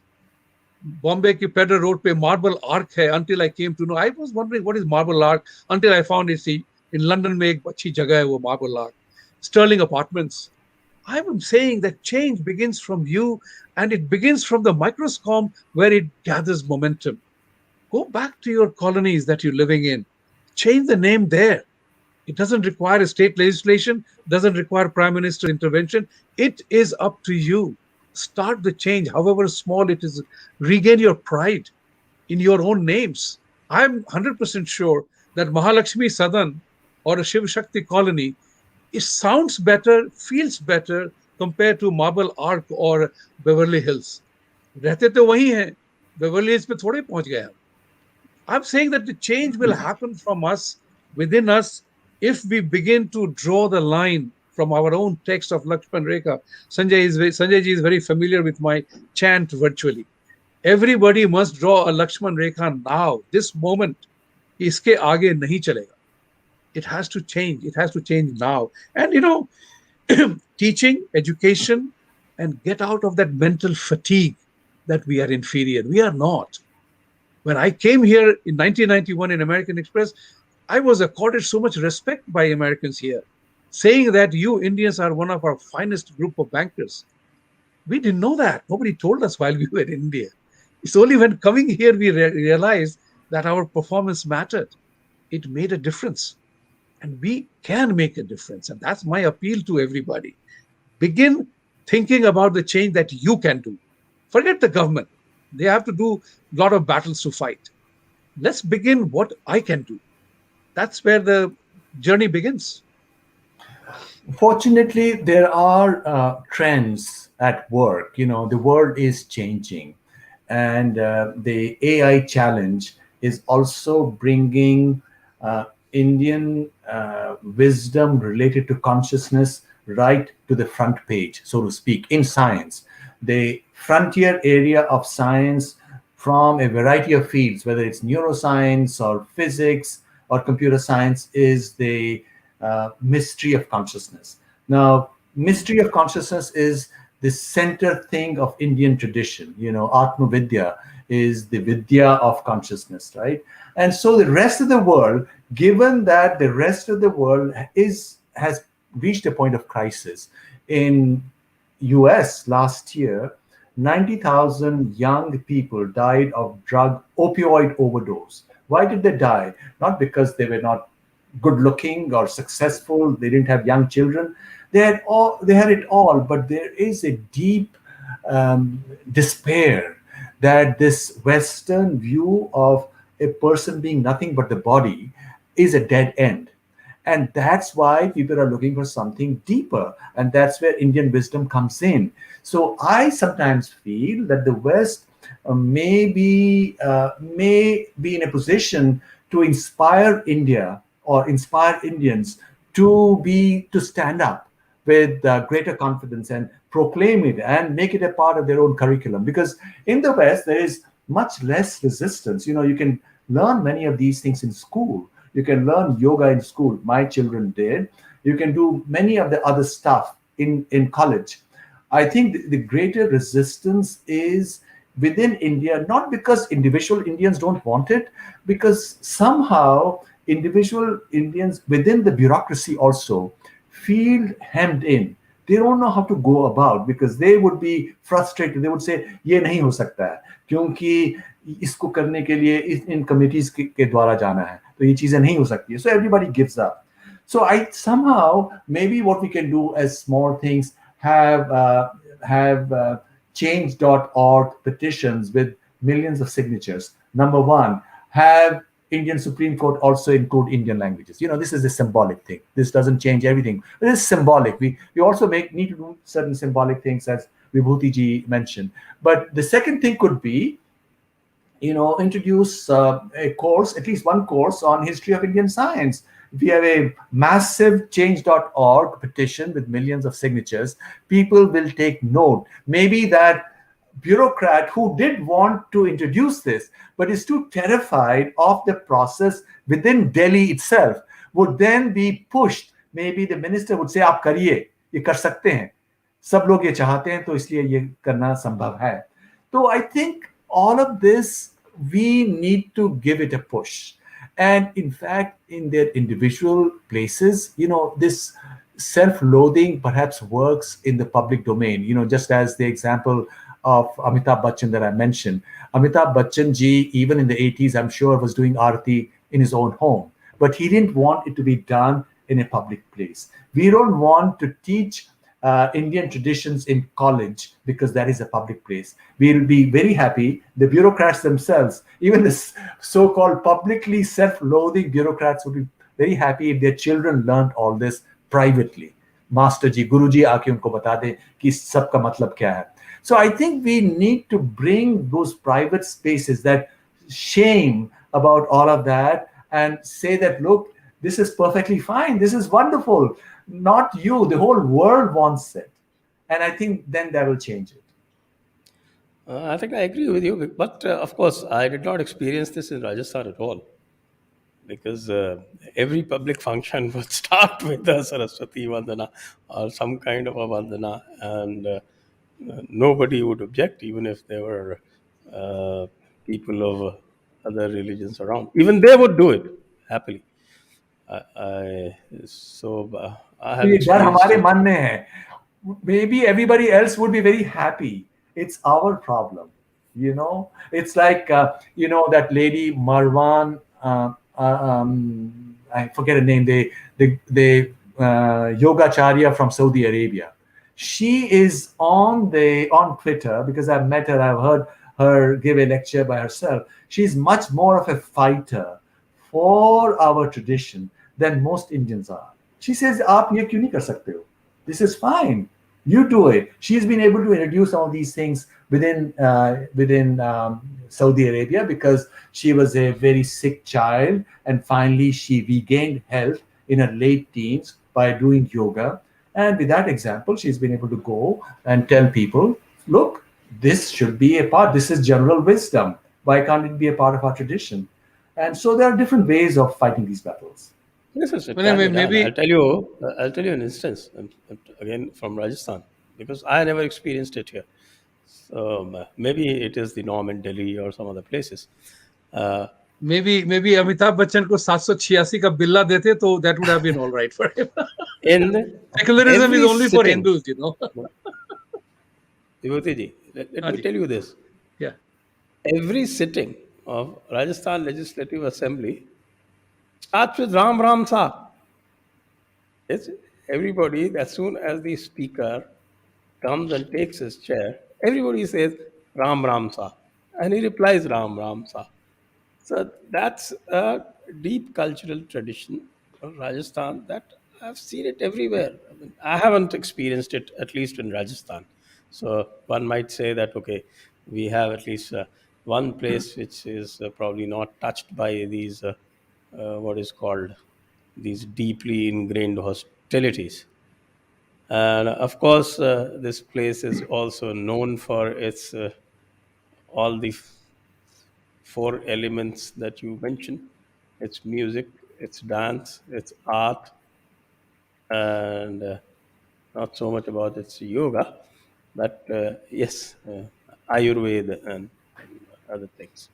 Bombay ki Pedder Road pe Marble Arc hai, until I came to know. I was wondering what is Marble Arc until I found it. See, in London mein ek achhi jagah hai wo Marble Arc. Sterling Apartments. I am saying that change begins from you, and it begins from the microscope where it gathers momentum. Go back to your colonies that you're living in. Change the name there. It doesn't require a state legislation, doesn't require prime minister intervention. It is up to you. Start the change, however small it is. Regain your pride in your own names. I'm 100% sure that Mahalakshmi Sadan or a Shiv Shakti colony, it sounds better, feels better compared to Marble Arc or Beverly Hills. रहते तो वही हैं, Beverly Hills पे थोड़े पहुंच गए हम. I'm saying that the change will happen from us, within us, if we begin to draw the line from our own text of Lakshman Rekha. Sanjay ji is very familiar with my chant virtually. Everybody must draw a Lakshman Rekha now, this moment. Iske aage nahi chalega. It has to change. It has to change now. And teaching, education, and get out of that mental fatigue that we are inferior. We are not. When I came here in 1991 in American Express, I was accorded so much respect by Americans here, saying that you Indians are one of our finest group of bankers. We didn't know that. Nobody told us while we were in India. It's only when coming here we realized that our performance mattered. It made a difference. And we can make a difference. And that's my appeal to everybody. Begin thinking about the change that you can do. Forget the government. They have to do a lot of battles to fight. Let's begin what I can do. That's where the journey begins. Fortunately, there are trends at work. The world is changing, and the AI challenge is also bringing Indian wisdom related to consciousness right to the front page, so to speak, in science. The frontier area of science from a variety of fields, whether it's neuroscience or physics or computer science, is the mystery of consciousness. Now, mystery of consciousness is the center thing of Indian tradition. Atma Vidya is the Vidya of consciousness, right? And so the rest of the world, given that the rest of the world has reached a point of crisis. In US last year, 90,000 young people died of drug opioid overdose. Why did they die? Not because they were not good looking or successful, they didn't have young children. They had it all, but there is a deep despair that this Western view of a person being nothing but the body is a dead end. And that's why people are looking for something deeper. And that's where Indian wisdom comes in. So I sometimes feel that the West may be in a position to inspire India or inspire Indians to stand up with greater confidence and proclaim it and make it a part of their own curriculum. Because in the West, there is much less resistance. You can learn many of these things in school. You can learn yoga in school. My children did. You can do many of the other stuff in college. I think the greater resistance is within India, not because individual Indians don't want it, because somehow individual Indians within the bureaucracy also feel hemmed in. They don't know how to go about because they would be frustrated. They would say, "ये नहीं हो सकता है क्योंकि इसको करने के लिए इन कमिटीज के द्वारा जाना है तो ये चीजें नहीं हो सकती है." So everybody gives up. So I somehow maybe what we can do as small things have change.org petitions with millions of signatures. Number one, have Indian Supreme Court also include Indian languages. This is a symbolic thing. This doesn't change everything. It is symbolic. We also need to do certain symbolic things, as Vibhuti Ji mentioned. But the second thing could be, introduce a course, at least one course on history of Indian science. If we have a massive change.org petition with millions of signatures, people will take note. Maybe that bureaucrat who did want to introduce this, but is too terrified of the process within Delhi itself, would then be pushed. Maybe the minister would say, "आप करिए, ये कर सकते हैं, सब लोग ये चाहते हैं, तो इसलिए ये करना संभव है." So I think all of this, we need to give it a push. And in fact, in their individual places, this self-loathing perhaps works in the public domain, just as the example of Amitabh Bachchan that I mentioned. Amitabh Bachchan ji, even in the 80s, I'm sure, was doing Aarti in his own home. But he didn't want it to be done in a public place. We don't want to teach Indian traditions in college because that is a public place. We'll be very happy, the bureaucrats themselves, even the so-called publicly self-loathing bureaucrats would be very happy if their children learned all this privately. Master ji, Guru ji aake unko bata de ki sabka matlab kya hai. So I think we need to bring those private spaces that shame about all of that and say that, look, this is perfectly fine. This is wonderful. Not you, the whole world wants it. And I think then that will change it. I think I agree with you, but of course, I did not experience this in Rajasthan at all, because every public function would start with a Saraswati Vandana or some kind of a Vandana, and nobody would object, even if there were uh, people of other religions around. Even they would do it happily. I तो have ये डर experienced हमारे it. मन में है. Maybe everybody else would be very happy. It's our problem. It's like that lady Marwan. I forget her name. the Yogacharya from Saudi Arabia. She is on Twitter, because I've met her, I've heard her give a lecture by herself. She's much more of a fighter for our tradition than most Indians are. She says, "आप ये क्यों नहीं कर सकते हो? This is fine. You do it." She's been able to introduce all these things within Saudi Arabia, because she was a very sick child, and finally she regained health in her late teens by doing yoga. And with that example, she's been able to go and tell people, "Look, this should be a part. This is general wisdom. Why can't it be a part of our tradition?" And so there are different ways of fighting these battles. Yes, yes, it Well, can be done. maybe I'll tell you an instance, again from Rajasthan, because I never experienced it here. So maybe it is the norm in Delhi or some other places. Uh, maybe Amitabh Bachchan को 786 का बिल्ला देते तो that would have been all right for him. in Secularism is every only for sitting, Hindus, you know. Vibhuti ji, let me Haji. tell you this. Yeah. Every sitting of Rajasthan Legislative Assembly starts with Ram Ram Sa. Yes, everybody, as soon as the speaker comes and takes his chair, everybody says Ram Ram Sa. And he replies Ram Ram Sa. So that's a deep cultural tradition of Rajasthan that I've seen it everywhere. I mean, I haven't experienced it, at least in Rajasthan. So one might say that, okay, we have at least one place which is probably not touched by these, what is called, these deeply ingrained hostilities. And of course, this place is also known for its all the four elements that you mentioned. It's music, it's dance, it's art, and not so much about its yoga, but yes, Ayurveda and other things.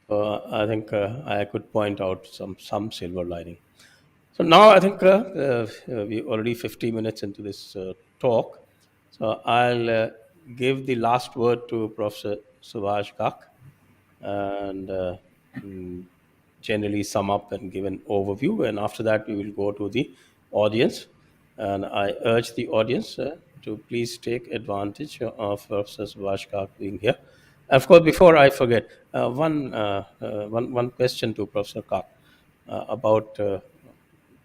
So I think I could point out some silver lining. So now I think we already 50 minutes into this talk. So I'll give the last word to Professor Subhash Kak, and mm, generally sum up and give an overview. And after that, we will go to the audience. And I urge the audience to please take advantage of Professor Subhash Kak being here. Of course, before I forget, one question to Professor Kak about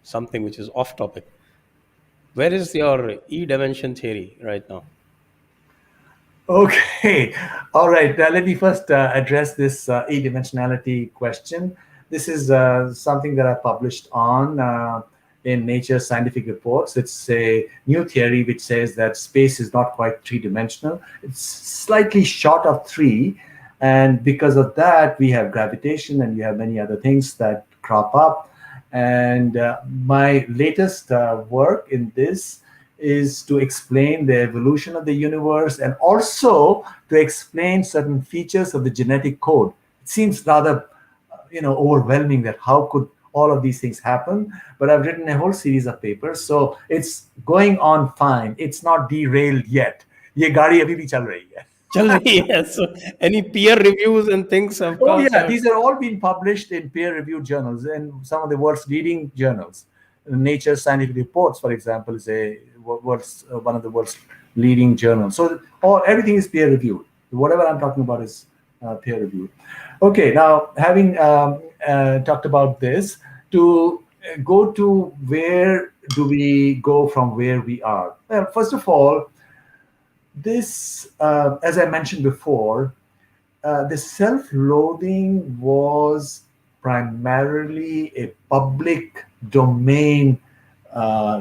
something which is off topic. Where is your e-dimension theory right now? Okay, all right. Let me first address this e-dimensionality question. This is something that I published on in Nature Scientific Reports. It's a new theory which says that space is not quite three-dimensional. It's slightly short of three, and because of that, we have gravitation and we have many other things that crop up. And my latest work in this is to explain the evolution of the universe and also to explain certain features of the genetic code. It seems rather, overwhelming that how could all of these things happen, but I've written a whole series of papers, so it's going on fine. It's not derailed yet. ये गाड़ी अभी भी चल रही है. Chal rahi hai. So any peer reviews and things, of Oh course. yeah, these are all being published in peer-reviewed journals and some of the world's leading journals. Nature Scientific Reports, for example, is one of the world's leading journals. So everything is peer-reviewed. Whatever I'm talking about is peer-reviewed. Okay, now having talked about this, to go to where do we go from where we are? Well, first of all, this, as I mentioned before, the self-loathing was primarily a public domain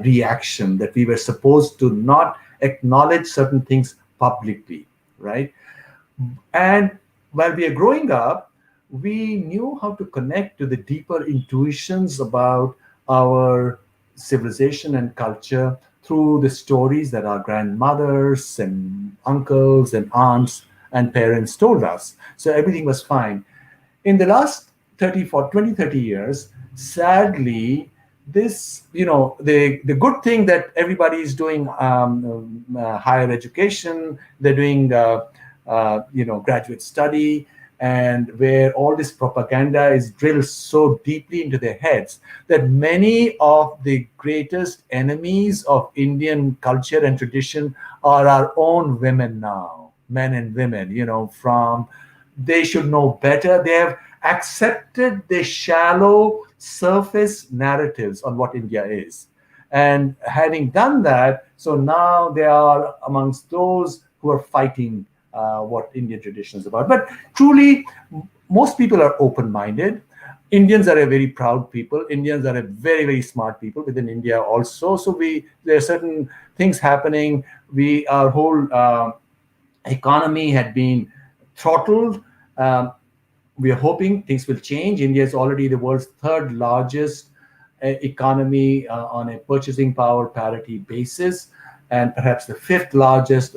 reaction, that we were supposed to not acknowledge certain things publicly, right? And while we are growing up, we knew how to connect to the deeper intuitions about our civilization and culture through the stories that our grandmothers and uncles and aunts and parents told us. So everything was fine. In the last 20, 30 years, sadly, this, the good thing that everybody is doing higher education, they're doing, graduate study, and where all this propaganda is drilled so deeply into their heads that many of the greatest enemies of Indian culture and tradition are our own women now, men and women, from they should know better. They have accepted the shallow surface narratives on what India is. And having done that, so now they are amongst those who are fighting what Indian tradition is about. But truly, most people are open minded. Indians are a very proud people. Indians are a very, very smart people within India also. So there are certain things happening. Our whole economy had been throttled. Um, we are hoping things will change. India is already the world's third largest economy on a purchasing power parity basis, and perhaps the fifth largest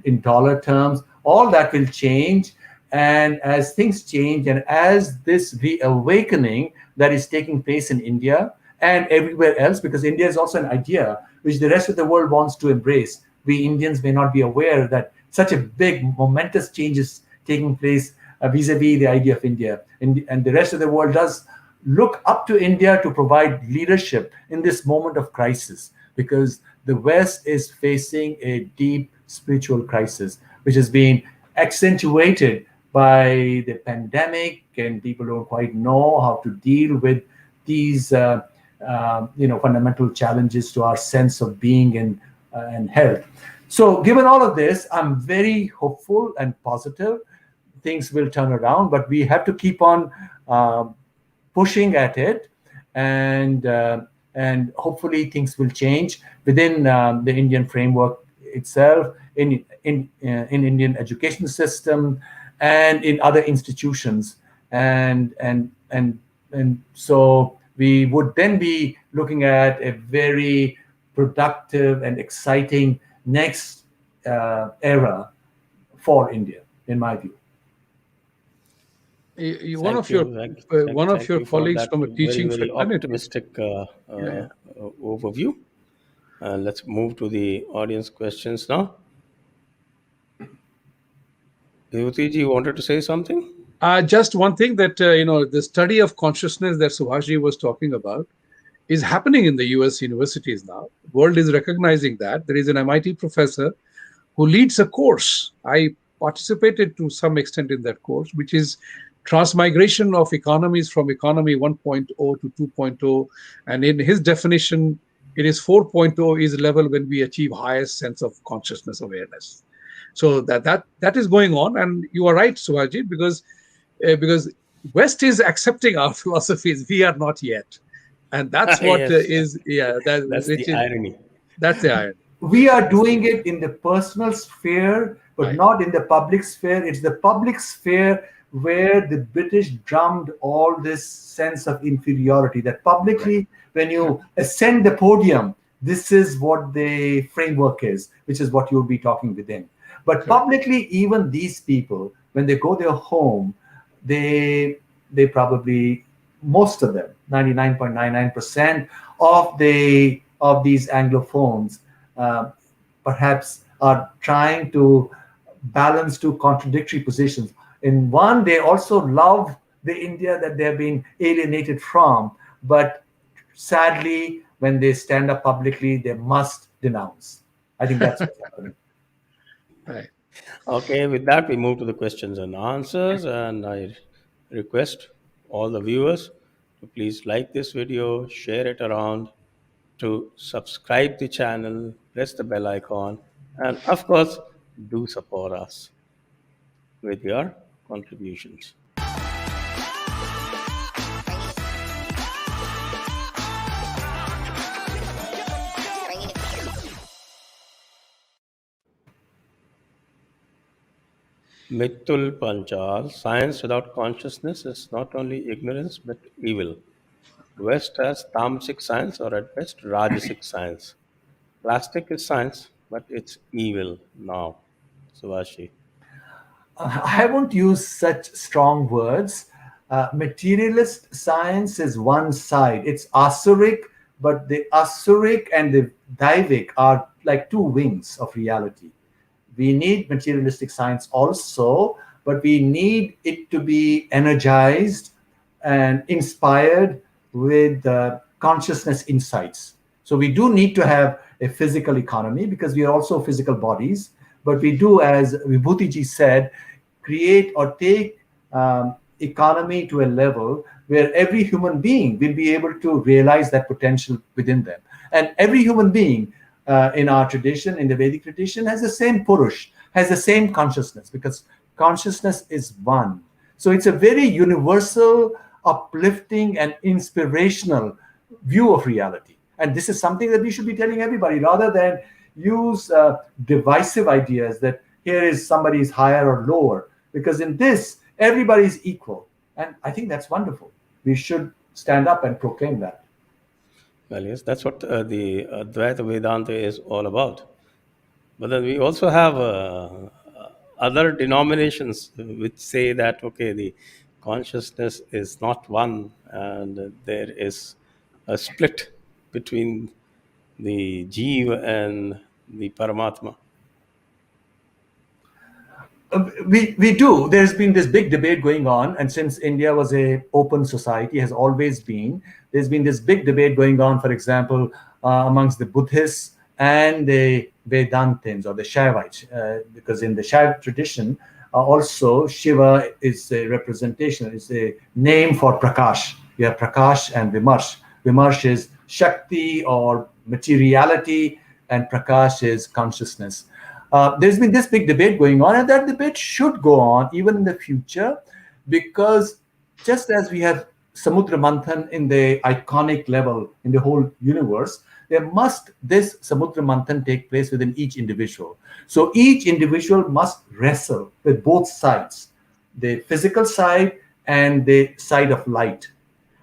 in dollar terms. All that will change, and as things change, and as this reawakening that is taking place in India and everywhere else, because India is also an idea which the rest of the world wants to embrace. We Indians may not be aware that such a big, momentous change is taking place vis-a-vis the idea of India. And the rest of the world does look up to India to provide leadership in this moment of crisis, because the West is facing a deep spiritual crisis, which has been accentuated by the pandemic, and people don't quite know how to deal with these fundamental challenges to our sense of being and health. So given all of this, I'm very hopeful and positive things will turn around, but we have to keep on pushing at it, and hopefully things will change within the Indian framework itself, in Indian education system, and in other institutions, and so we would then be looking at a very productive and exciting next era for India, in my view. One of Thank you. your Thank you for colleagues that from a very, teaching very fraternity. optimistic Yeah. overview. Let's move to the audience questions now. Vibhuti Ji wanted to say something? Just one thing that the study of consciousness that Subhashji was talking about is happening in the US universities now. World is recognizing that. There is an MIT professor who leads a course. I participated to some extent in that course, which is transmigration of economies from economy 1.0 to 2.0. And in his definition, it is 4.0 is level when we achieve highest sense of consciousness awareness. So that is going on. And you are right, Subhashji, because West is accepting our philosophies. We are not yet. And that's what Yes, that's which the is, irony. that's the irony. We are doing it in the personal sphere, but Right. not in the public sphere. It's the public sphere where the British drummed all this sense of inferiority, that publicly, when you ascend the podium, this is what the framework is, which is what you'll be talking within. But publicly, even these people, when they go their home, they probably, most of them, 99.99% of these Anglophones, uh, perhaps are trying to balance two contradictory positions. In one, they also love the India that they've been alienated from, but sadly, when they stand up publicly, they must denounce. I think that's what's happening. Right. Okay, with that, we move to the questions and answers. And I request all the viewers to please like this video, share it around, to subscribe the channel, press the bell icon, and of course, do support us with your contributions. Mithul Panchal, science without consciousness is not only ignorance but evil. West has tamasic science, or at best rajasic science. Plastic is science, but it's evil now. Suvashi. I won't use such strong words. Materialist science is one side. It's asuric, but the asuric and the daivic are like two wings of reality. We need materialistic science also, but we need it to be energized and inspired with consciousness insights. So we do need to have a physical economy because we are also physical bodies, but we do, as Vibhuti Ji said, create or take economy to a level where every human being will be able to realize that potential within them. And every human being in our tradition, in the Vedic tradition, has the same Purush, has the same consciousness, because consciousness is one. So it's a very universal, uplifting, and inspirational view of reality. And this is something that we should be telling everybody rather than use divisive ideas that here is somebody is higher or lower, because in this, everybody is equal. And I think that's wonderful. We should stand up and proclaim that. Well, yes, that's what the Advaita Vedanta is all about. But then we also have other denominations which say that, okay, the consciousness is not one, and there is a split between the Jeev and the Paramatma. We do. There's been this big debate going on, and since India was a open society, has always been. There's been this big debate going on, for example, amongst the Buddhists and the Vedantins or the Shaivites, because in the Shaiv tradition, also Shiva is a representation, is a name for Prakash. You have Prakash and Vimarsh. Vimarsh is Shakti or materiality, and Prakash is consciousness. There's been this big debate going on, and that debate should go on even in the future, because just as we have Samudra Manthan in the iconic level in the whole universe, there must this Samudra Manthan take place within each individual. So each individual must wrestle with both sides, the physical side and the side of light.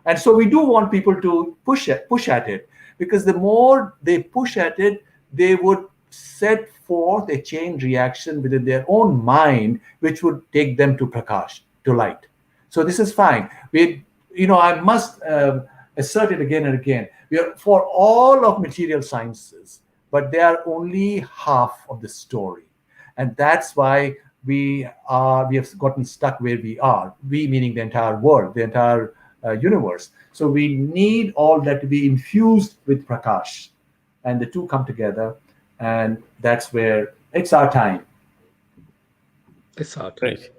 And so we do want people to push at it, because the more they push at it, they would set forth a chain reaction within their own mind, which would take them to Prakash, to light. So this is fine. I must assert it again and again. We are for all of material sciences, but they are only half of the story, and that's why we have gotten stuck where we are. We meaning the entire world, the entire universe. So we need all that to be infused with Prakash, and the two come together, and that's where it's our time. It's hard. Right.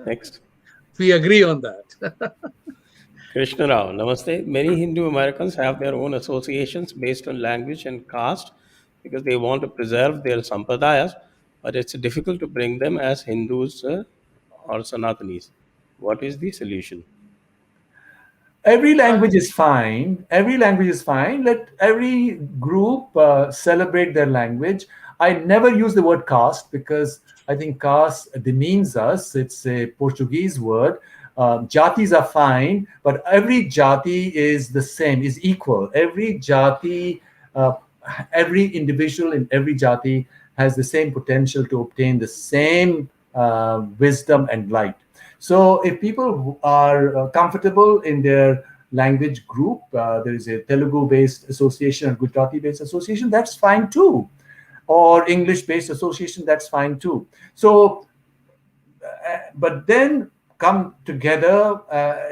Next. We agree on that. Krishna Rao, namaste. Many Hindu Americans have their own associations based on language and caste because they want to preserve their sampradayas, but it's difficult to bring them as Hindus or Sanatanis. What is the solution? Every language is fine. Every language is fine. Let every group celebrate their language. I never use the word caste because I think caste demeans us. It's a Portuguese word. Jatis are fine, but every jati is the same, is equal. Every individual in every jati has the same potential to obtain the same wisdom and light. So if people are comfortable in their language group, there is a Telugu-based association, a Gujarati-based association, that's fine too. Or English-based association, that's fine too. So, but then come together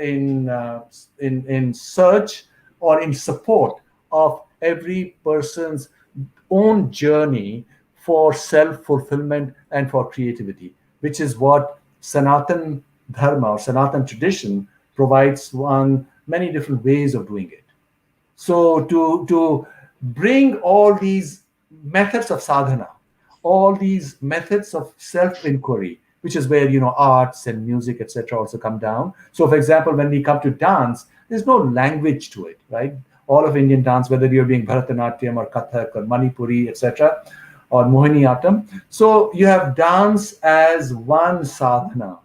in search or in support of every person's own journey for self-fulfillment and for creativity, which is what Sanatan Dharma or Sanatan tradition provides one many different ways of doing it. So to bring all these methods of sadhana, all these methods of self-inquiry, which is where arts and music, etc., also come down. So, for example, when we come to dance, there's no language to it, right? All of Indian dance, whether you're doing Bharatanatyam or Kathak or Manipuri, etc., or Mohiniyattam. So you have dance as one sadhana,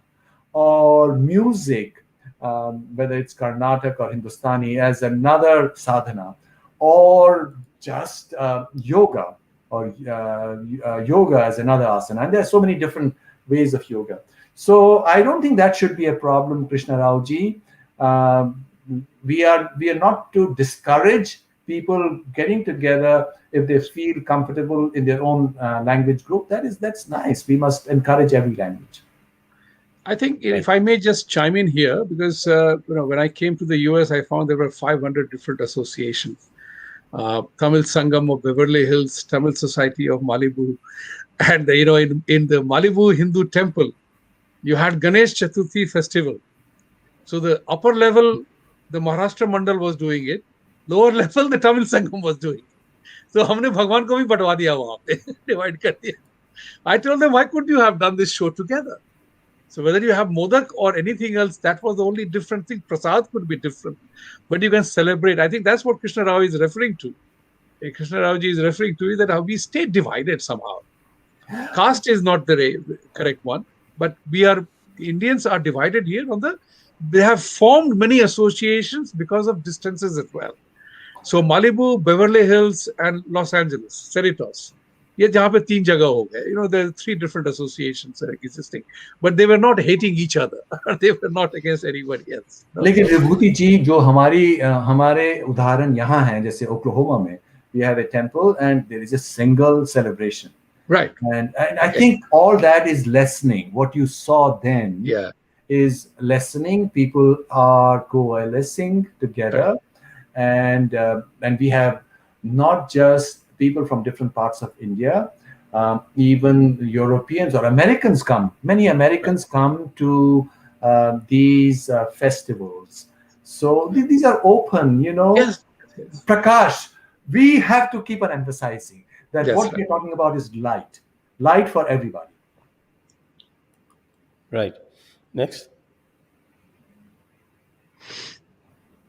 or music, whether it's Carnatic or Hindustani, as another sadhana, or just yoga, or yoga as another asana. And there are so many different ways of yoga. So I don't think that should be a problem, Krishna Raoji. We are not to discourage people getting together if they feel comfortable in their own language group. That's nice. We must encourage every language. I think Right. if I may just chime in here, because when I came to the US, I found there were 500 different associations. Tamil Sangam of Beverly Hills, Tamil Society of Malibu, and in the Malibu Hindu temple, you had Ganesh Chaturthi festival. So the upper level, the Maharashtra Mandal was doing it. Lower level, the Tamil Sangam was doing it. So हमने भगवान को भी बंटवा दिया वहां पे divide कर दिया. I told them, why couldn't you have done this show together? So whether you have modak or anything else, that was the only different thing. Prasad could be different, but you can celebrate. I think that's what Krishna Rao is referring to. Krishna Rao ji is referring to is that how we stay divided somehow. Caste is not the correct one, but we are Indians are divided here on the. They have formed many associations because of distances as well. So Malibu, Beverly Hills, and Los Angeles, Cerritos. ये जहाँ पे तीन जगह हो गए, there are three different associations existing, but they were not hating each other. They were not against anybody else. No? लेकिन विभूति जी जो हमारे उदाहरण यहाँ हैं जैसे ओक्लाहोमा में we have a temple and there is a single celebration. Right. And I think all that is lessening. What you saw then Yeah. is lessening. People are coalescing together, Right. and we have not just people from different parts of India, even Europeans or Americans come. Many Americans come to these festivals. So these are open, Yes. Yes. Prakash, we have to keep on emphasizing that That's what right. we're talking about is light for everybody. Right. Next.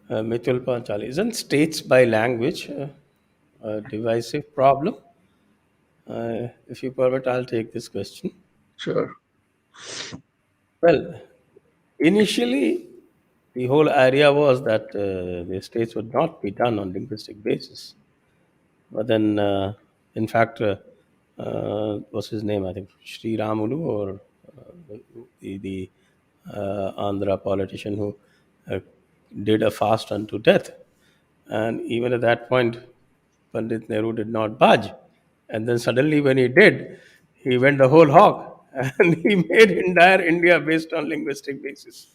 Mitul Panchali. Isn't states by language a divisive problem? If you permit, I'll take this question. Sure. Well, initially, the whole idea was that the states would not be done on linguistic basis. But then, in fact, what's his name? I think Sri Ramulu or the Andhra politician who uh, did a fast unto death. And even at that point, Pandit Nehru did not budge. And then suddenly, when he did, he went the whole hog and he made entire India based on linguistic basis.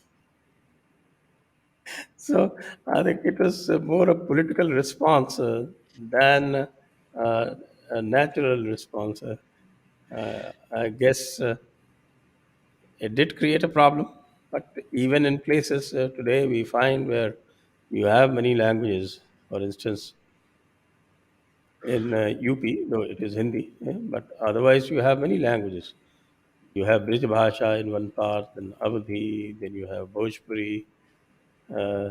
So I think it was more a political response than a natural response. I guess it did create a problem, but even in places today we find where you have many languages. For instance, in UP, though it is Hindi, but otherwise you have many languages. You have Brij Bhasha in one part, then Awadhi, then you have Bhojpuri, uh,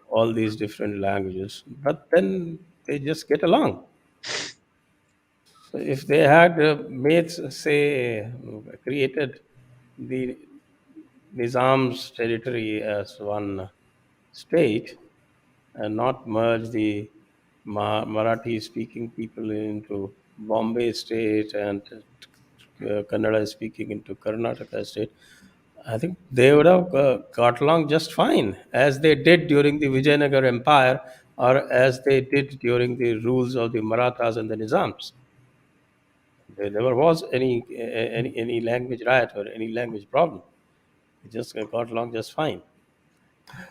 all these different languages. But then they just get along. So if they had made, say, created the Nizam's territory as one state and not merge the Marathi speaking people into Bombay state and Kannada speaking into Karnataka state, I think they would have got along just fine, as they did during the Vijayanagar Empire or as they did during the rules of the Marathas and the Nizams. There never was any language riot or any language problem. They just got along just fine.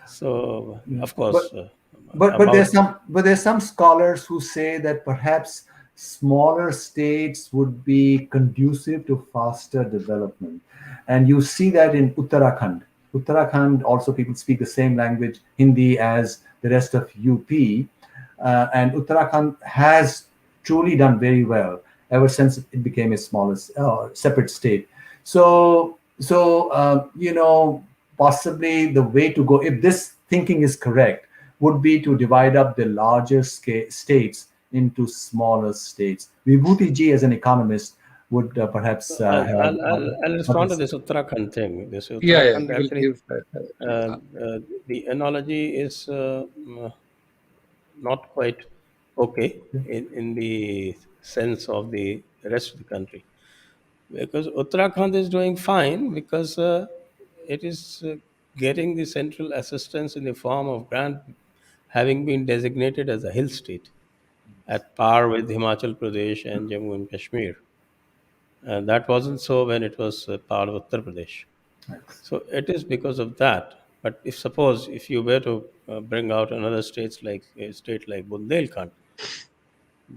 So, Yeah. of course, But about there's some scholars who say that perhaps smaller states would be conducive to faster development, and you see that in Uttarakhand. Uttarakhand also people speak the same language Hindi as the rest of UP, and Uttarakhand has truly done very well ever since it became a smaller separate state. So possibly the way to go, if this thinking is correct, would be to divide up the larger states into smaller states. Vibhuti Ji, as an economist, would perhaps have I'll other respond to this Uttarakhand thing. This Yeah. Yeah. Uttarakhand You will actually, give that. the analogy is not quite okay in the sense of the rest of the country, because Uttarakhand is doing fine because it is getting the central assistance in the form of grant, having been designated as a hill state at par with Himachal Pradesh and Jammu and Kashmir. And that wasn't so when it was part of Uttar Pradesh. So it is because of that. But if you were to bring out another state like Bundelkhand,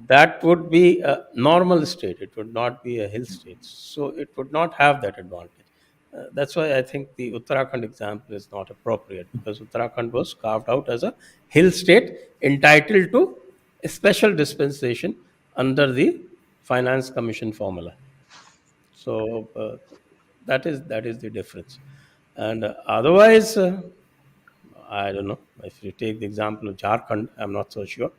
that would be a normal state. It would not be a hill state. So it would not have that advantage. That's why I think the Uttarakhand example is not appropriate, because Uttarakhand was carved out as a hill state entitled to a special dispensation under the Finance Commission formula. So that is the difference. And otherwise, I don't know. If you take the example of Jharkhand, I'm not so sure.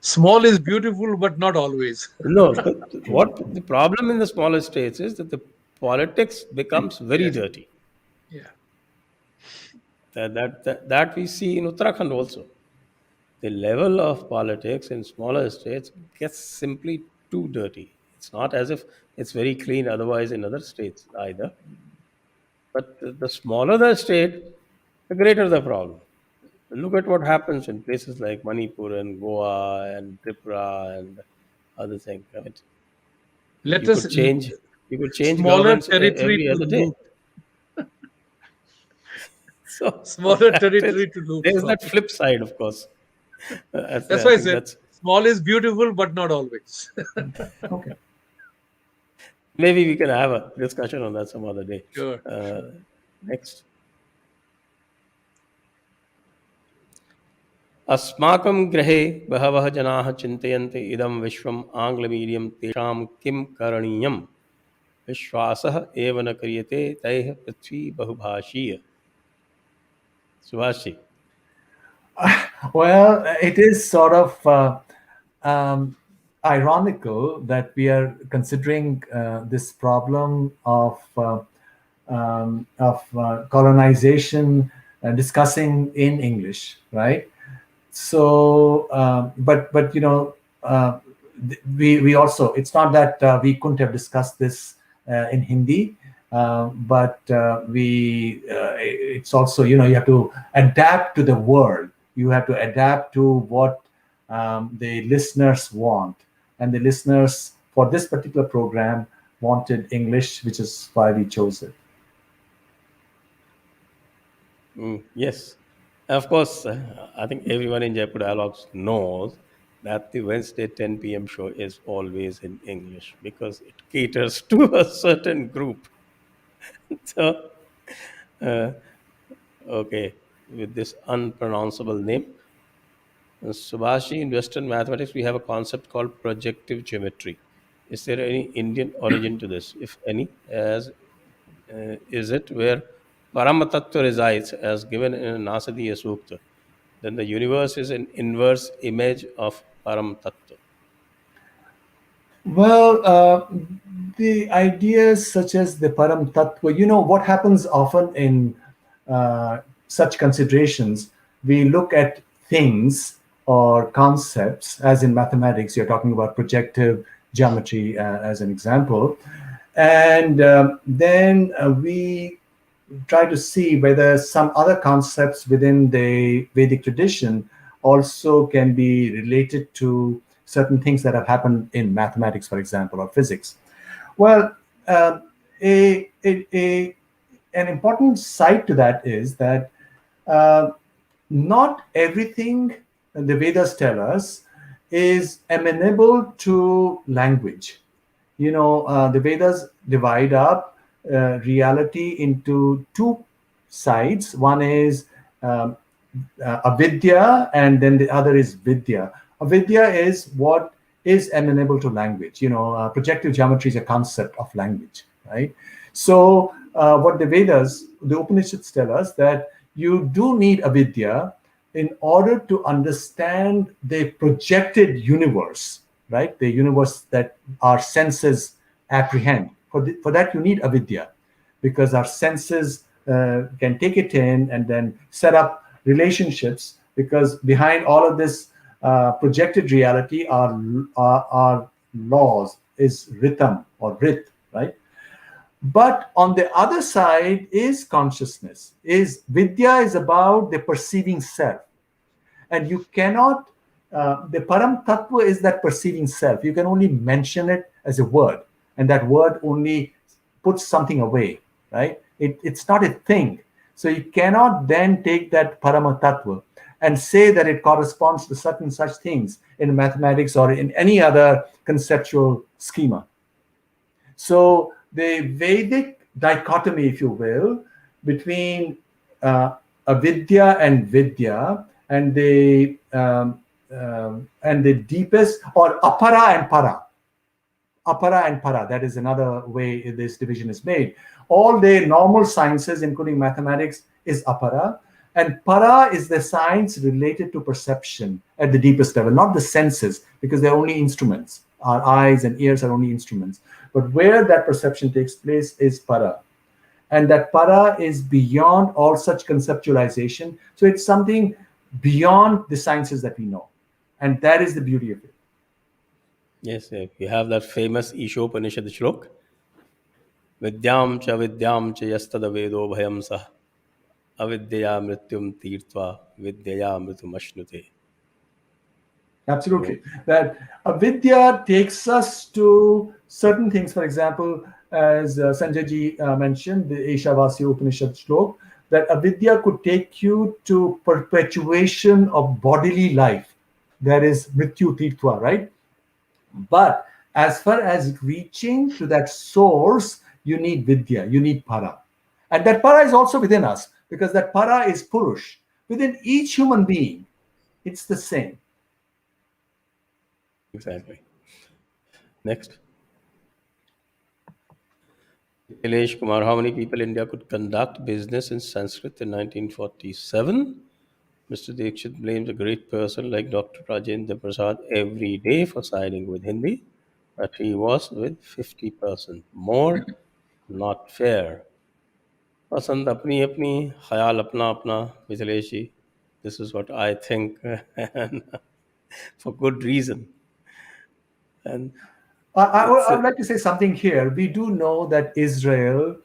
Small is beautiful, but not always. No, what the problem in the smaller states is that the politics becomes very Yes. dirty. Yeah. That we see in Uttarakhand also. The level of politics in smaller states gets simply too dirty. It's not as if it's very clean otherwise in other states either. But the smaller the state, the greater the problem. Look at what happens in places like Manipur and Goa and Tripura and other things. I mean, Let you us could change you could change smaller governments territory every to other day. loot. So Smaller that is territory to loot there's from. that flip side, of course. That's I why I think said that's small is beautiful, but not always. Okay. maybe we can have a discussion on that some other day. Sure. Next. अस्माकं गृहे बहवः जनाः चिन्तयन्ते इदं विश्वम् आङ्ग्लमीडियं तेषां किं करणीयम् विश्वासः एव न क्रियते तैः पृथ्वी बहुभाषीय. Subhash ji. Well, it is sort of ironical that we are considering this problem of colonization discussing in English, right? So, but we also, it's not that we couldn't have discussed this in Hindi, but it's also, you have to adapt to the world. You have to adapt to what the listeners want, and the listeners for this particular program wanted English, which is why we chose it. Yes. Of course, I think everyone in Jaipur Dialogues knows that the Wednesday 10 p.m. show is always in English because it caters to a certain group. So, uh, okay, with this unpronounceable name, Subhashi, in Western mathematics, we have a concept called projective geometry. Is there any Indian origin to this? If any, as is it where Paramatattva resides, as given in Nasadiya Sukta, then the universe is an inverse image of Param Tattva. Well, the ideas such as the Param Tattva, what happens often in such considerations, we look at things or concepts, as in mathematics, you're talking about projective geometry as an example. And then we try to see whether some other concepts within the Vedic tradition also can be related to certain things that have happened in mathematics, for example, or physics. Well, an important side to that is that not everything the Vedas tell us is amenable to language. The Vedas divide up reality into two sides. One is avidya, and then the other is vidya. Avidya is what is amenable to language. Projective geometry is a concept of language, right? So what the Vedas, the Upanishads tell us that you do need avidya in order to understand the projected universe, right? The universe that our senses apprehend. For that, you need avidya, because our senses can take it in and then set up relationships, because behind all of this projected reality are laws, is rhythm or rit, right? But on the other side is consciousness. Vidya is about the perceiving self, and you cannot. The Param Tattva is that perceiving self. You can only mention it as a word, and that word only puts something away, right? It's not a thing. So you cannot then take that Paramatattva and say that it corresponds to certain such things in mathematics or in any other conceptual schema. So the Vedic dichotomy, if you will, between avidya and vidya, and the deepest, or apara and para, apara and para, that is another way this division is made. All the normal sciences, including mathematics, is apara, and para is the science related to perception at the deepest level, not the senses, because they're only instruments. Our eyes and ears are only instruments. But where that perception takes place is para. And that para is beyond all such conceptualization. So it's something beyond the sciences that we know. And that is the beauty of it. Yes, you have that famous Ishopanishad shlok. Vidyam cha vidyam cha yastada vedo bhayam sah avidyaya mrityum tirtva vidyaya mritum ashnute. So, Absolutely. That avidya takes us to certain things. For example, as Sanjay ji mentioned, the Ishavasya Upanishad shlok, that avidya could take you to perpetuation of bodily life. That is mrityu tirtva, right? But as far as reaching to that source, you need vidya, you need para. And that para is also within us, because that para is purush. Within each human being, it's the same. exactly. Next. Nilesh Kumar, how many people India could conduct business in Sanskrit in 1947? Mr. Dixit blames a great person like Dr. Rajendra Prasad every day for siding with Hindi, but he was with 50% more. Not fair. पसंद अपनी अपनी ख्याल अपना अपना मिथिलेश जी. This is what I think, and for good reason. And it's I would like to say something here. We do know that Israel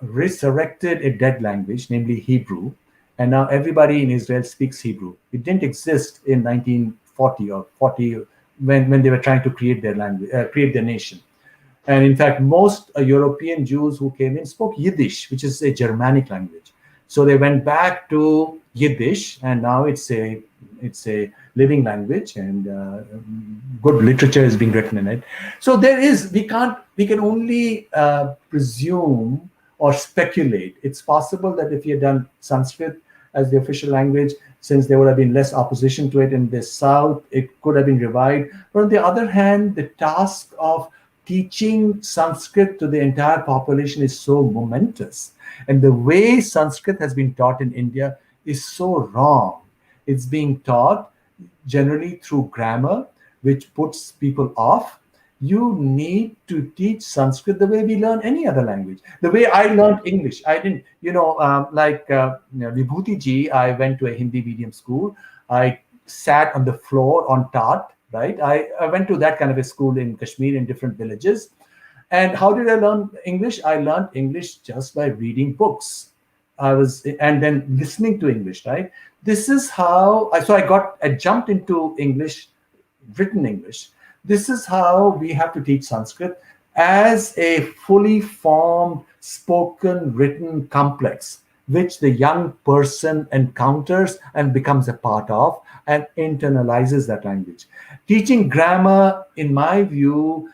resurrected a dead language, namely Hebrew, and now everybody in Israel speaks Hebrew. It didn't exist in 1940 or 40 when they were trying to create their language, create their nation. And in fact, most European Jews who came in spoke Yiddish, which is a Germanic language. So they went back to Yiddish, and now it's a living language, and good literature is being written in it. So there is we can only presume or speculate. It's possible that if you had done Sanskrit as the official language, since there would have been less opposition to it in the south, it could have been revived. But on the other hand, the task of teaching Sanskrit to the entire population is so momentous. And the way Sanskrit has been taught in India is so wrong. It's being taught generally through grammar, which puts people off. You need to teach Sanskrit the way we learn any other language. The way I learned English, I didn't, Vibhuti Ji, I went to a Hindi medium school. I sat on the floor on Tat, right? I went to that kind of a school in Kashmir in different villages. And how did I learn English? I learned English just by reading books. And then listening to English, right? This is how I jumped into English, written English. This is how we have to teach Sanskrit as a fully formed, spoken, written complex, which the young person encounters and becomes a part of and internalizes that language. Teaching grammar, in my view,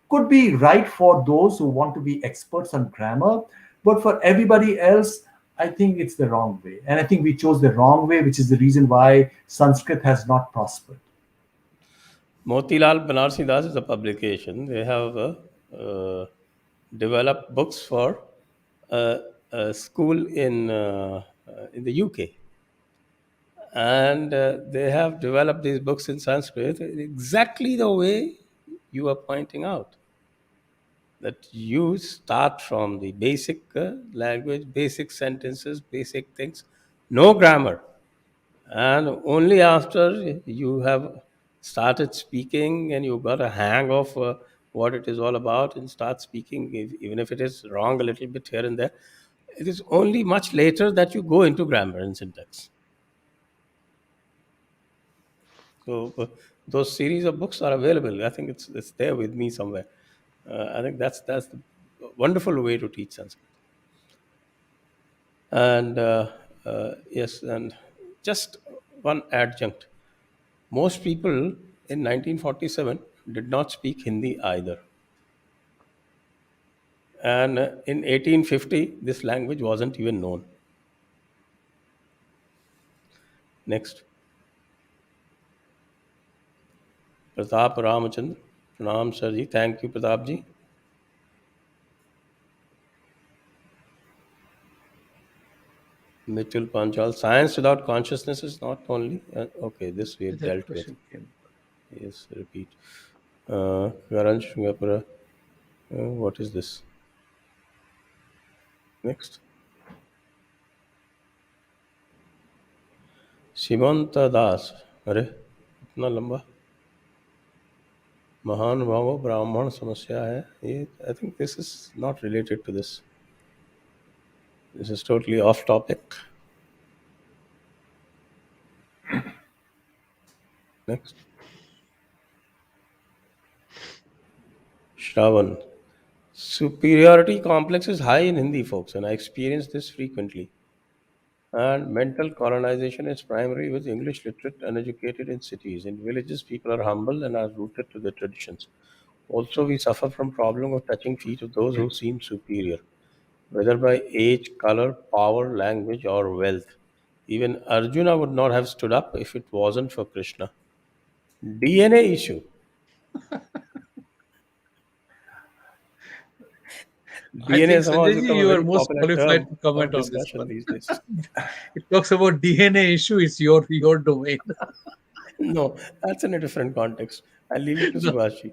could be right for those who want to be experts on grammar, but for everybody else, I think it's the wrong way. And I think we chose the wrong way, which is the reason why Sanskrit has not prospered. Motilal Banarsi Das is a publication. They have developed books for a school in the UK, and they have developed these books in Sanskrit exactly the way you are pointing out. That you start from the basic language, basic sentences, basic things, no grammar. And only after you have started speaking and you got a hang of what it is all about and start speaking, even if it is wrong a little bit here and there, it is only much later that you go into grammar and syntax. So those series of books are available. I think it's there with me somewhere. I think that's the wonderful way to teach Sanskrit. And yes, and just one adjunct. Most people in 1947 did not speak Hindi either. And in 1850, this language wasn't even known. Next, Pratap Ramachandra. Pranam sir ji. Thank you, Pratap ji. Mitchell Panchal. Science without consciousness is not only. Okay, this we have That dealt with. question came. Yes, repeat. Karan Shungapura. What is this? Next. सीमंत दास. अरे इतना लंबा. महान भावो ब्राह्मण समस्या है ये. I think this is not related to this. This is totally off topic. Next. Shravan. Superiority complex is high in Hindi, folks, and I experience this frequently. And mental colonization is primary with English literate and educated in cities. In villages, people are humble and are rooted to their traditions. Also, we suffer from problem of touching feet of those who seem superior, whether by age, color, power, language, or wealth. Even Arjuna would not have stood up if it wasn't for Krishna. DNA issue. I DNA think, somehow has Sanjay ji, become a you are very most popular qualified term to comment of on this discussion one. these days. It talks about DNA issue. It's your domain. No, that's in a different context. I'll leave it to No. Subhashi.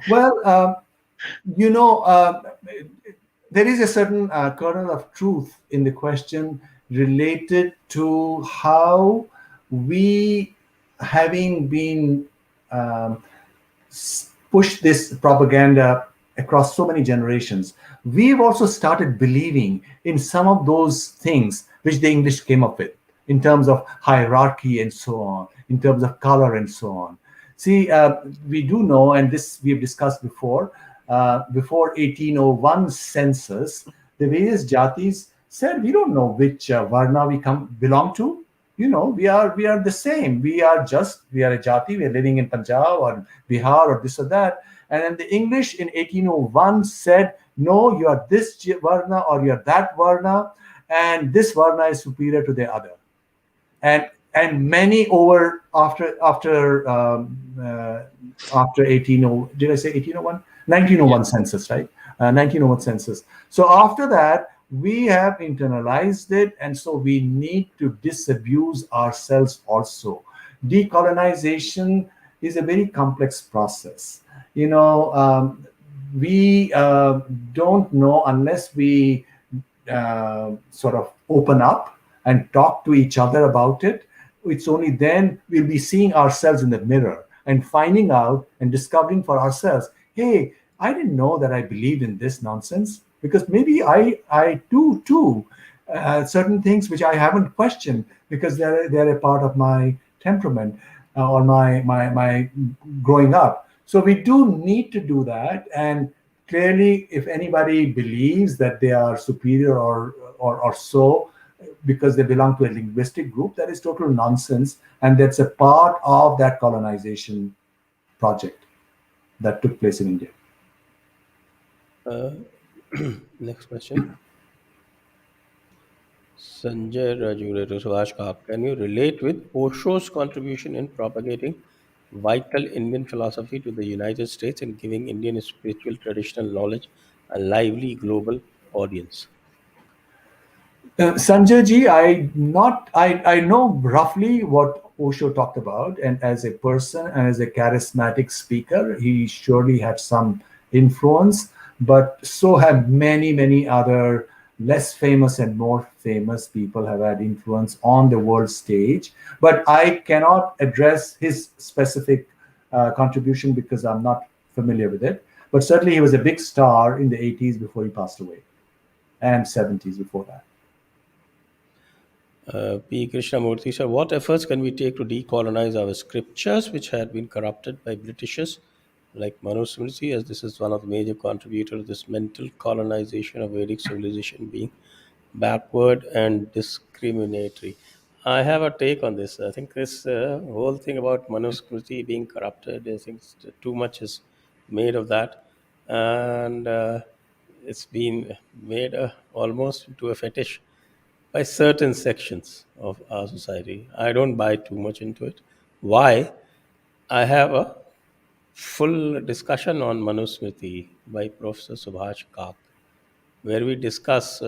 Well, you know, there is a certain kernel of truth in the question related to how we, having been push this propaganda across so many generations, we've also started believing in some of those things which the English came up with in terms of hierarchy and so on, in terms of color and so on. See, we do know, and this we have discussed before 1801 census, the various jatis said, we don't know which varna we belong to. You know, we are the same. We are a jati. We are living in Punjab or Bihar or this or that. And then the English in 1801 said, no, you are this varna or you are that varna, and this varna is superior to the other. And many over after 18, did I say 1801? 1901 Yeah. census, right? 1901 census. So after that, we have internalized it, and so we need to disabuse ourselves also. Decolonization is a very complex process. You know, we don't know unless we sort of open up and talk to each other about it. It's only then we'll be seeing ourselves in the mirror and finding out and discovering for ourselves, hey, I didn't know that I believed in this nonsense, because maybe I do too. Certain things which I haven't questioned because they're a part of my temperament or my growing up. So we do need to do that. And clearly, if anybody believes that they are superior or so because they belong to a linguistic group, that is total nonsense, and that's a part of that colonization project that took place in India. Next question. Sanjay Rajure to Subhash Kak. Can you relate with Osho's contribution in propagating vital Indian philosophy to the United States and giving Indian spiritual traditional knowledge a lively global audience? Sanjay ji, I know roughly what Osho talked about, and as a person and as a charismatic speaker, he surely had some influence. But so have many other less famous and more famous people have had influence on the world stage. But I cannot address his specific contribution because I'm not familiar with it. But certainly, he was a big star in the 80s before he passed away, and 70s before that. P. Krishnamurthy sir, what efforts can we take to decolonize our scriptures which had been corrupted by Britishers like Manusmriti, as this is one of the major contributors to this mental colonization of Vedic civilization being backward and discriminatory. I have a take on this. I think this whole thing about Manusmriti being corrupted, I think too much is made of that. And it's been made almost into a fetish by certain sections of our society. I don't buy too much into it. Why? I have a full discussion on Manusmriti by Professor Subhash Kak, where we discuss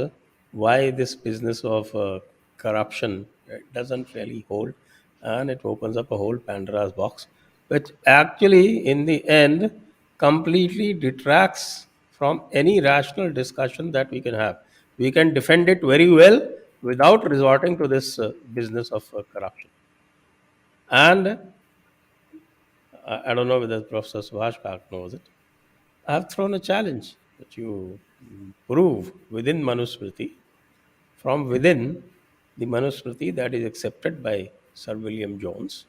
why this business of corruption doesn't really hold, and it opens up a whole Pandora's box, which actually, in the end, completely detracts from any rational discussion that we can have. We can defend it very well without resorting to this business of corruption. And I don't know whether Professor Subhash Kak knows it. I have thrown a challenge that you prove within Manusmriti, from within the Manusmriti that is accepted by Sir William Jones,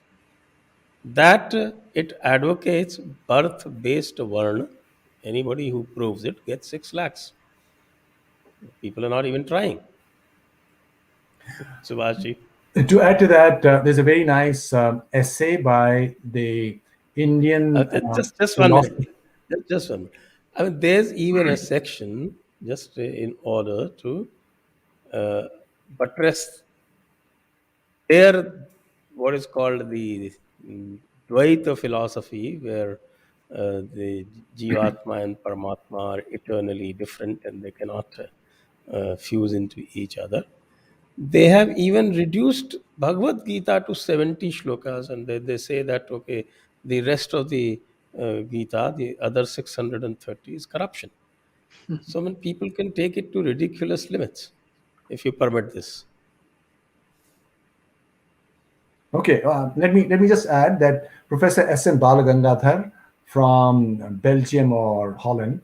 that it advocates birth based Varna. Anybody who proves it gets 6 lakhs. People are not even trying. Subhashi. To add to that, there's a very nice essay by the Indian Just 1 minute. philosopher. Just 1 minute. I mean, there's even a section just in order to uh, buttress there what is called the Dvaita philosophy, where the Jivatma and Paramatma are eternally different and they cannot fuse into each other. They have even reduced Bhagavad Gita to 70 shlokas, and they say that, okay, the rest of the Gita, the other 630, is corruption. So many people can take it to ridiculous limits if you permit this. Okay, let me just add that Professor S.N. Balagangadhar from Belgium or Holland,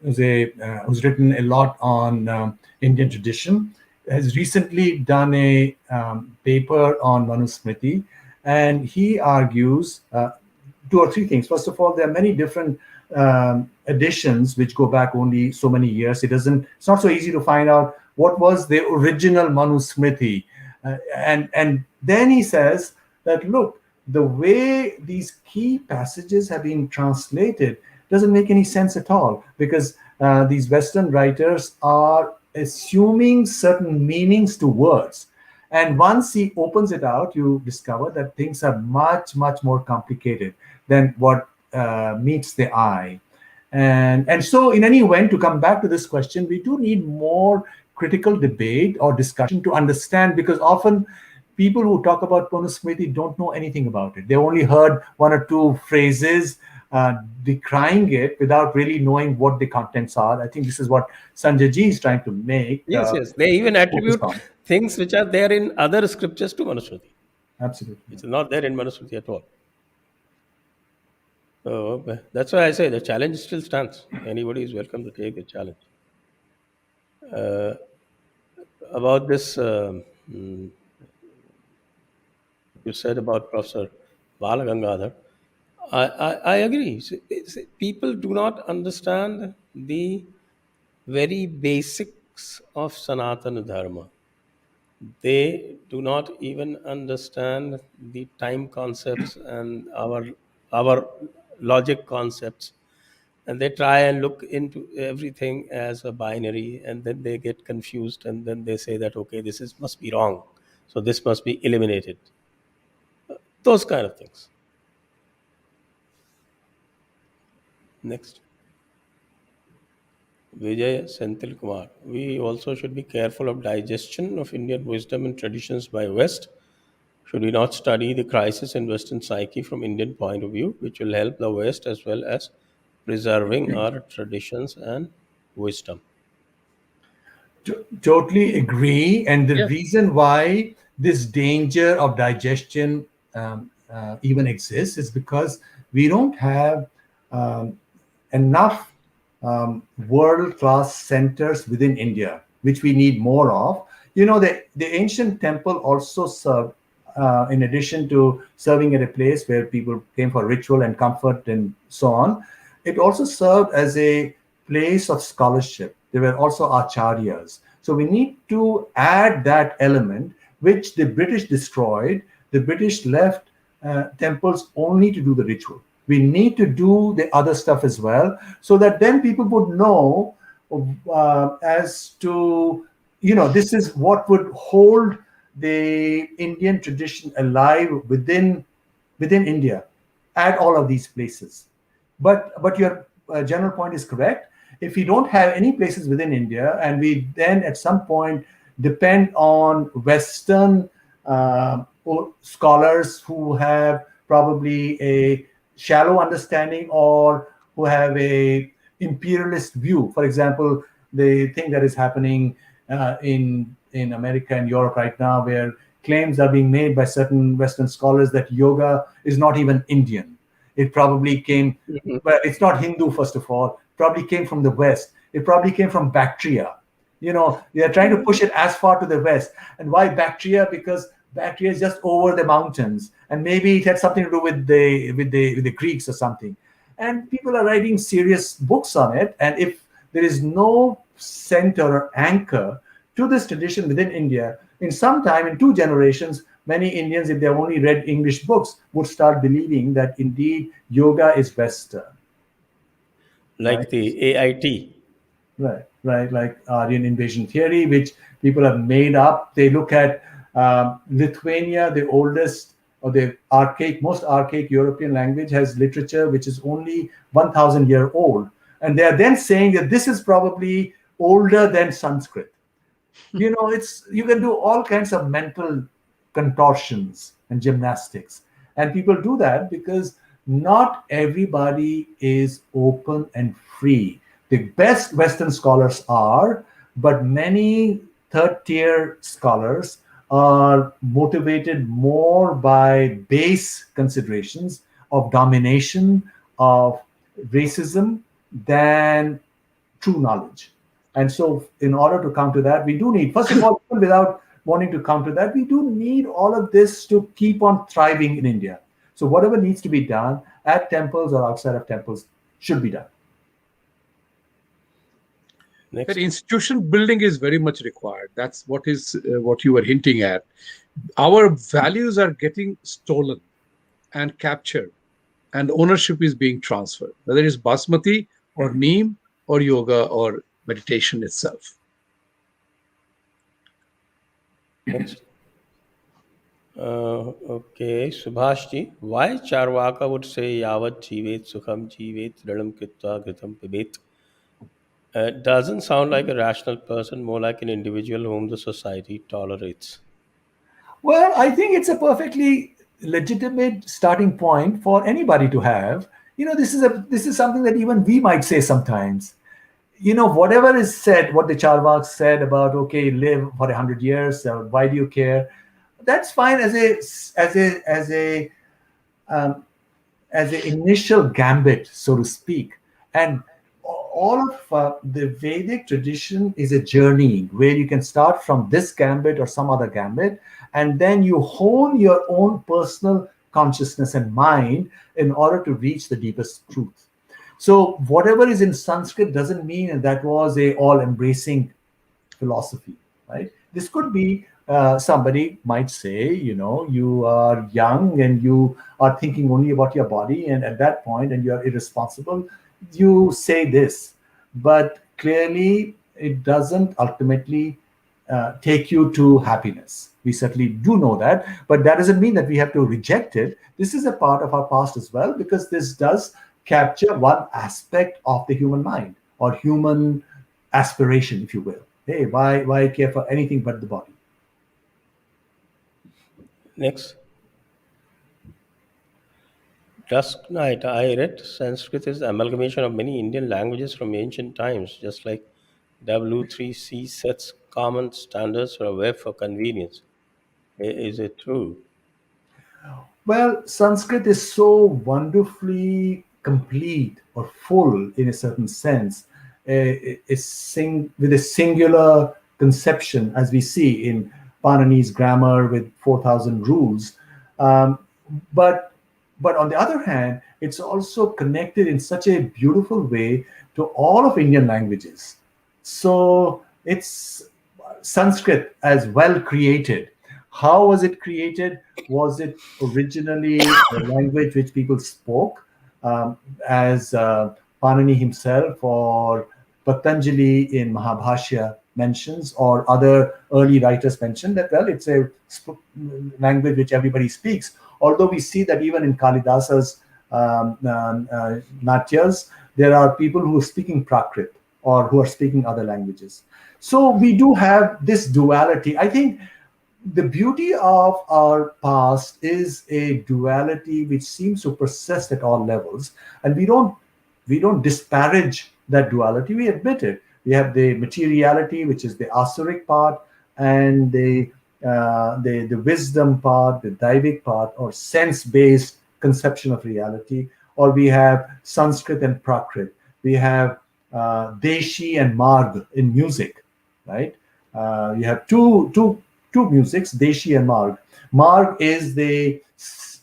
who's written a lot on Indian tradition, has recently done a paper on Manusmriti, and he argues 2 or 3 things. First of all, there are many different editions which go back only so many years. It's not so easy to find out what was the original Manusmriti. And then he says that, look, the way these key passages have been translated doesn't make any sense at all, because these Western writers are assuming certain meanings to words. And once he opens it out, you discover that things are much, much more complicated than what meets the eye. And so, in any event, to come back to this question, we do need more critical debate or discussion to understand, because often people who talk about Manusmriti don't know anything about it. They only heard 1 or 2 phrases decrying it without really knowing what the contents are. I think this is what Sanjay ji is trying to make Yes, yes. They even focus attribute on. things which are there in other scriptures to Manusmriti. Absolutely. It's not there in Manusmriti at all. So that's why I say the challenge still stands. Anybody is welcome to take the challenge. Uh, about this, you said about Professor Balagangadhar, I agree. People do not understand the very basics of Sanatana Dharma. They do not even understand the time concepts and our logic concepts, and they try and look into everything as a binary, and then they get confused, and then they say that, okay, this is must be wrong, so this must be eliminated. Those kind of things. Next. Vijay Senthil Kumar. We also should be careful of digestion of Indian wisdom and traditions by West. Should we not study the crisis in Western psyche from Indian point of view, which will help the West as well as preserving our traditions and wisdom? Totally agree. And the Yeah. reason why this danger of digestion even exists is because we don't have um, enough world class centers within India, which we need more of. The ancient temple also served in addition to serving at a place where people came for ritual and comfort and so on, it also served as a place of scholarship. There were also acharyas. So we need to add that element, which the British destroyed. The British left temples only to do the ritual. We need to do the other stuff as well, so that then people would know as to, this is what would hold the Indian tradition alive within India at all of these places. But your general point is correct. If we don't have any places within India, and we then at some point depend on Western scholars who have probably a shallow understanding, or who have a imperialist view. For example, the thing that is happening in America and Europe right now, where claims are being made by certain Western scholars that yoga is not even Indian. It probably came, well, it's not Hindu, first of all, probably came from the West. It probably came from Bactria. They are trying to push it as far to the West. And why Bactria? Because Bactria is just over the mountains, and maybe it had something to do with the Greeks or something. And people are writing serious books on it. And if there is no center or anchor to this tradition within India, in some time, in 2 generations, many Indians, if they have only read English books, would start believing that indeed yoga is Western. Like Right? the AIT. Right. Like Aryan invasion theory, which people have made up. They look at Lithuania, the oldest or the most archaic European language, has literature which is only 1,000 year old. And they are then saying that this is probably older than Sanskrit. You can do all kinds of mental contortions and gymnastics. And people do that because not everybody is open and free. The best Western scholars are, but many third-tier scholars are motivated more by base considerations of domination, of racism, than true knowledge. And so in order to counter that, we do need, first of all, without wanting to counter that, we do need all of this to keep on thriving in India. So whatever needs to be done at temples or outside of temples should be done. Next. That institution building is very much required. That's what you were hinting at. Our values are getting stolen and captured, and ownership is being transferred, whether it's basmati or neem or yoga or meditation itself. Next. Okay, Subhash ji, why Charvaka would say yavat jivet sukham jivet dridam kitva gritam pibet? Doesn't sound like a rational person, more like an individual whom the society tolerates. Well, I think it's a perfectly legitimate starting point for anybody to have. This is something that even we might say sometimes. Whatever is said, what the Charvaks said about, okay, live for 100 years, why do you care? That's fine as a initial gambit, so to speak. And all of the Vedic tradition is a journey where you can start from this gambit or some other gambit, and then you hone your own personal consciousness and mind in order to reach the deepest truth. So whatever is in Sanskrit doesn't mean that was a all-embracing philosophy, right? This could be somebody might say, you are young and you are thinking only about your body, and at that point, and you are irresponsible, you say this. But clearly, it doesn't ultimately take you to happiness. We certainly do know that, but that doesn't mean that we have to reject it. This is a part of our past as well, because this does capture one aspect of the human mind or human aspiration, if you will. Hey, why care for anything but the body? Next. Dusk Night, I read Sanskrit is the amalgamation of many Indian languages from ancient times, just like W3C sets common standards for a web for convenience. Is it true? Well, Sanskrit is so wonderfully complete or full in a certain sense, with a singular conception, as we see in Panini's grammar with 4,000 rules. Um, but but on the other hand, it's also connected in such a beautiful way to all of Indian languages. So it's Sanskrit as well created. How was it created? Was it originally a language which people spoke, as Panini himself or Patanjali in Mahabhashya mentions, or other early writers mention that, well, it's a language which everybody speaks. Although we see that even in Kalidasa's Natyas, there are people who are speaking Prakrit or who are speaking other languages. So we do have this duality. I think the beauty of our past is a duality which seems to persist at all levels, and we don't disparage that duality. We admit it. We have the materiality, which is the asuric part, and the wisdom part, the daivic part, or sense-based conception of reality. Or we have Sanskrit and Prakrit. We have Deshi and Marg in music, right? You have two musics, Deshi and Marg. Marg is the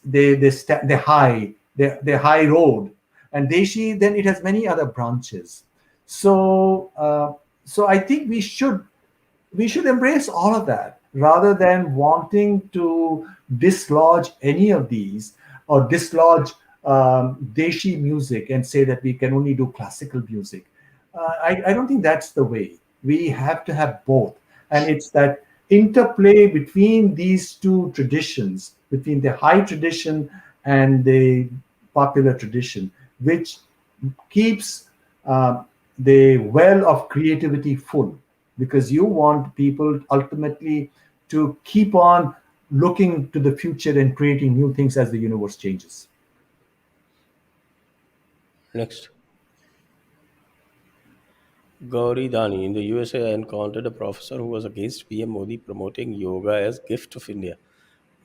high, the high road, and Deshi, then it has many other branches. So I think we should embrace all of that rather than wanting to dislodge any of these, or dislodge Deshi music and say that we can only do classical music. I don't think that's the way. We have to have both. And it's that interplay between these two traditions, between the high tradition and the popular tradition, which keeps the well of creativity full, because you want people ultimately to keep on looking to the future and creating new things as the universe changes. Next, Gauri Dani. In the USA, I encountered a professor who was against PM Modi promoting yoga as gift of India.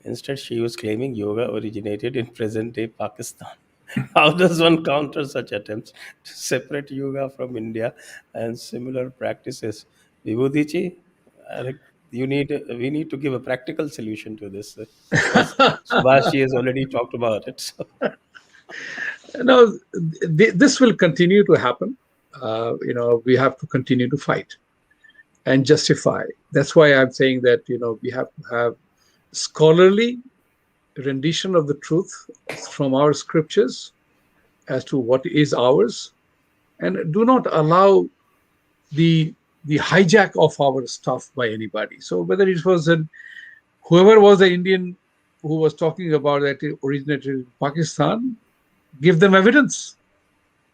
Instead, she was claiming yoga originated in present-day Pakistan. How does one counter such attempts to separate yoga from India and similar practices? Vibhuti Ji, I think we need to give a practical solution to this, as Subhash ji has already talked about it. So, No, this will continue to happen. We have to continue to fight and justify. That's why I'm saying that we have to have scholarly rendition of the truth from our scriptures as to what is ours, and do not allow the hijack of our stuff by anybody. So whether it was whoever was the Indian who was talking about that it originated in Pakistan, give them evidence.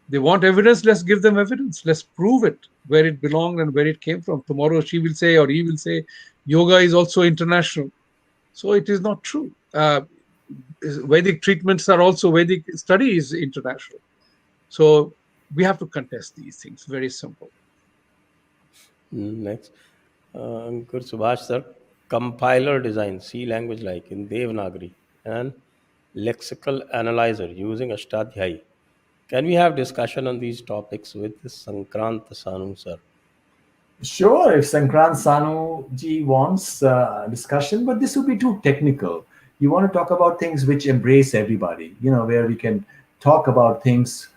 They want evidence, let's give them evidence. Let's prove it, where it belonged and where it came from. Tomorrow she will say, or he will say, yoga is also international. So it is not true. Vedic treatments are also, Vedic study is international. So we have to contest these things. Very simple. next, Ankur Subhash sir, compiler design, C language like in Devanagari, and lexical analyzer using Ashtadhyayi. Can we have discussion on these topics with Sankrant Sanu sir? Sure, if Sankrant Sanu ji wants discussion, but this would be too technical. You want to talk about things which embrace everybody, where we can talk about things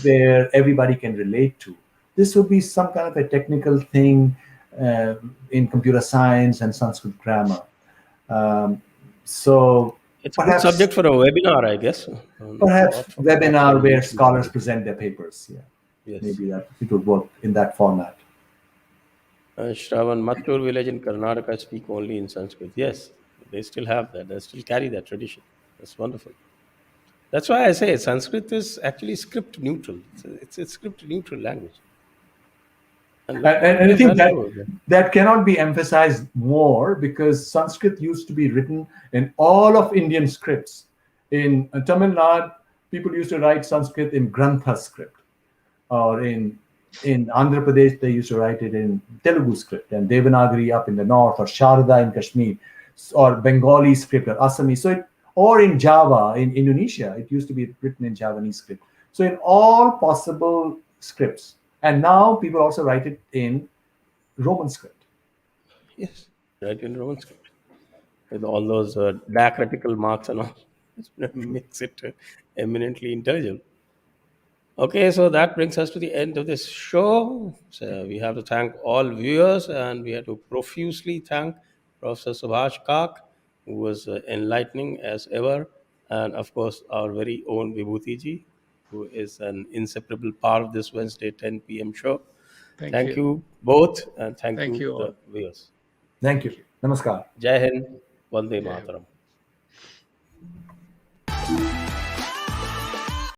where everybody can relate to. This would be some kind of a technical thing uh, in computer science and Sanskrit grammar. Um, so It's a good perhaps subject for a webinar, I guess. perhaps Not for not for webinar where YouTube scholars video. present their papers. Yeah, Yes. maybe that it would work in that format. Shravan, Mattur village in Karnataka speak only in Sanskrit. Yes, they still have that. They still carry that tradition. That's wonderful. That's why I say Sanskrit is actually script neutral. It's a script neutral language. And look And, what and we I have think done that over there. that cannot be emphasized more, because Sanskrit used to be written in all of Indian scripts. In Tamil Nadu, people used to write Sanskrit in Grantha script, or in Andhra Pradesh they used to write it in Telugu script, and Devanagari up in the north, or Sharda in Kashmir, or Bengali script, or Assamese. Or in Java in Indonesia, it used to be written in Javanese script. So in all possible scripts, and now people also write it in Roman script. Yes. right, in Roman script, with all those diacritical marks and all. It makes it eminently intelligible. Okay, so that brings us to the end of this show. So we have to thank all viewers, and we have to profusely thank Professor Subhash Kak, who was enlightening as ever, and of course our very own Vibhuti Ji, who is an inseparable part of this Wednesday 10 p.m. show. Thank Thank you. you both, and thank Thank you you all. the viewers. Thank you. Thank you. Namaskar. Jai Hind, Vande Jai Ho. Mataram.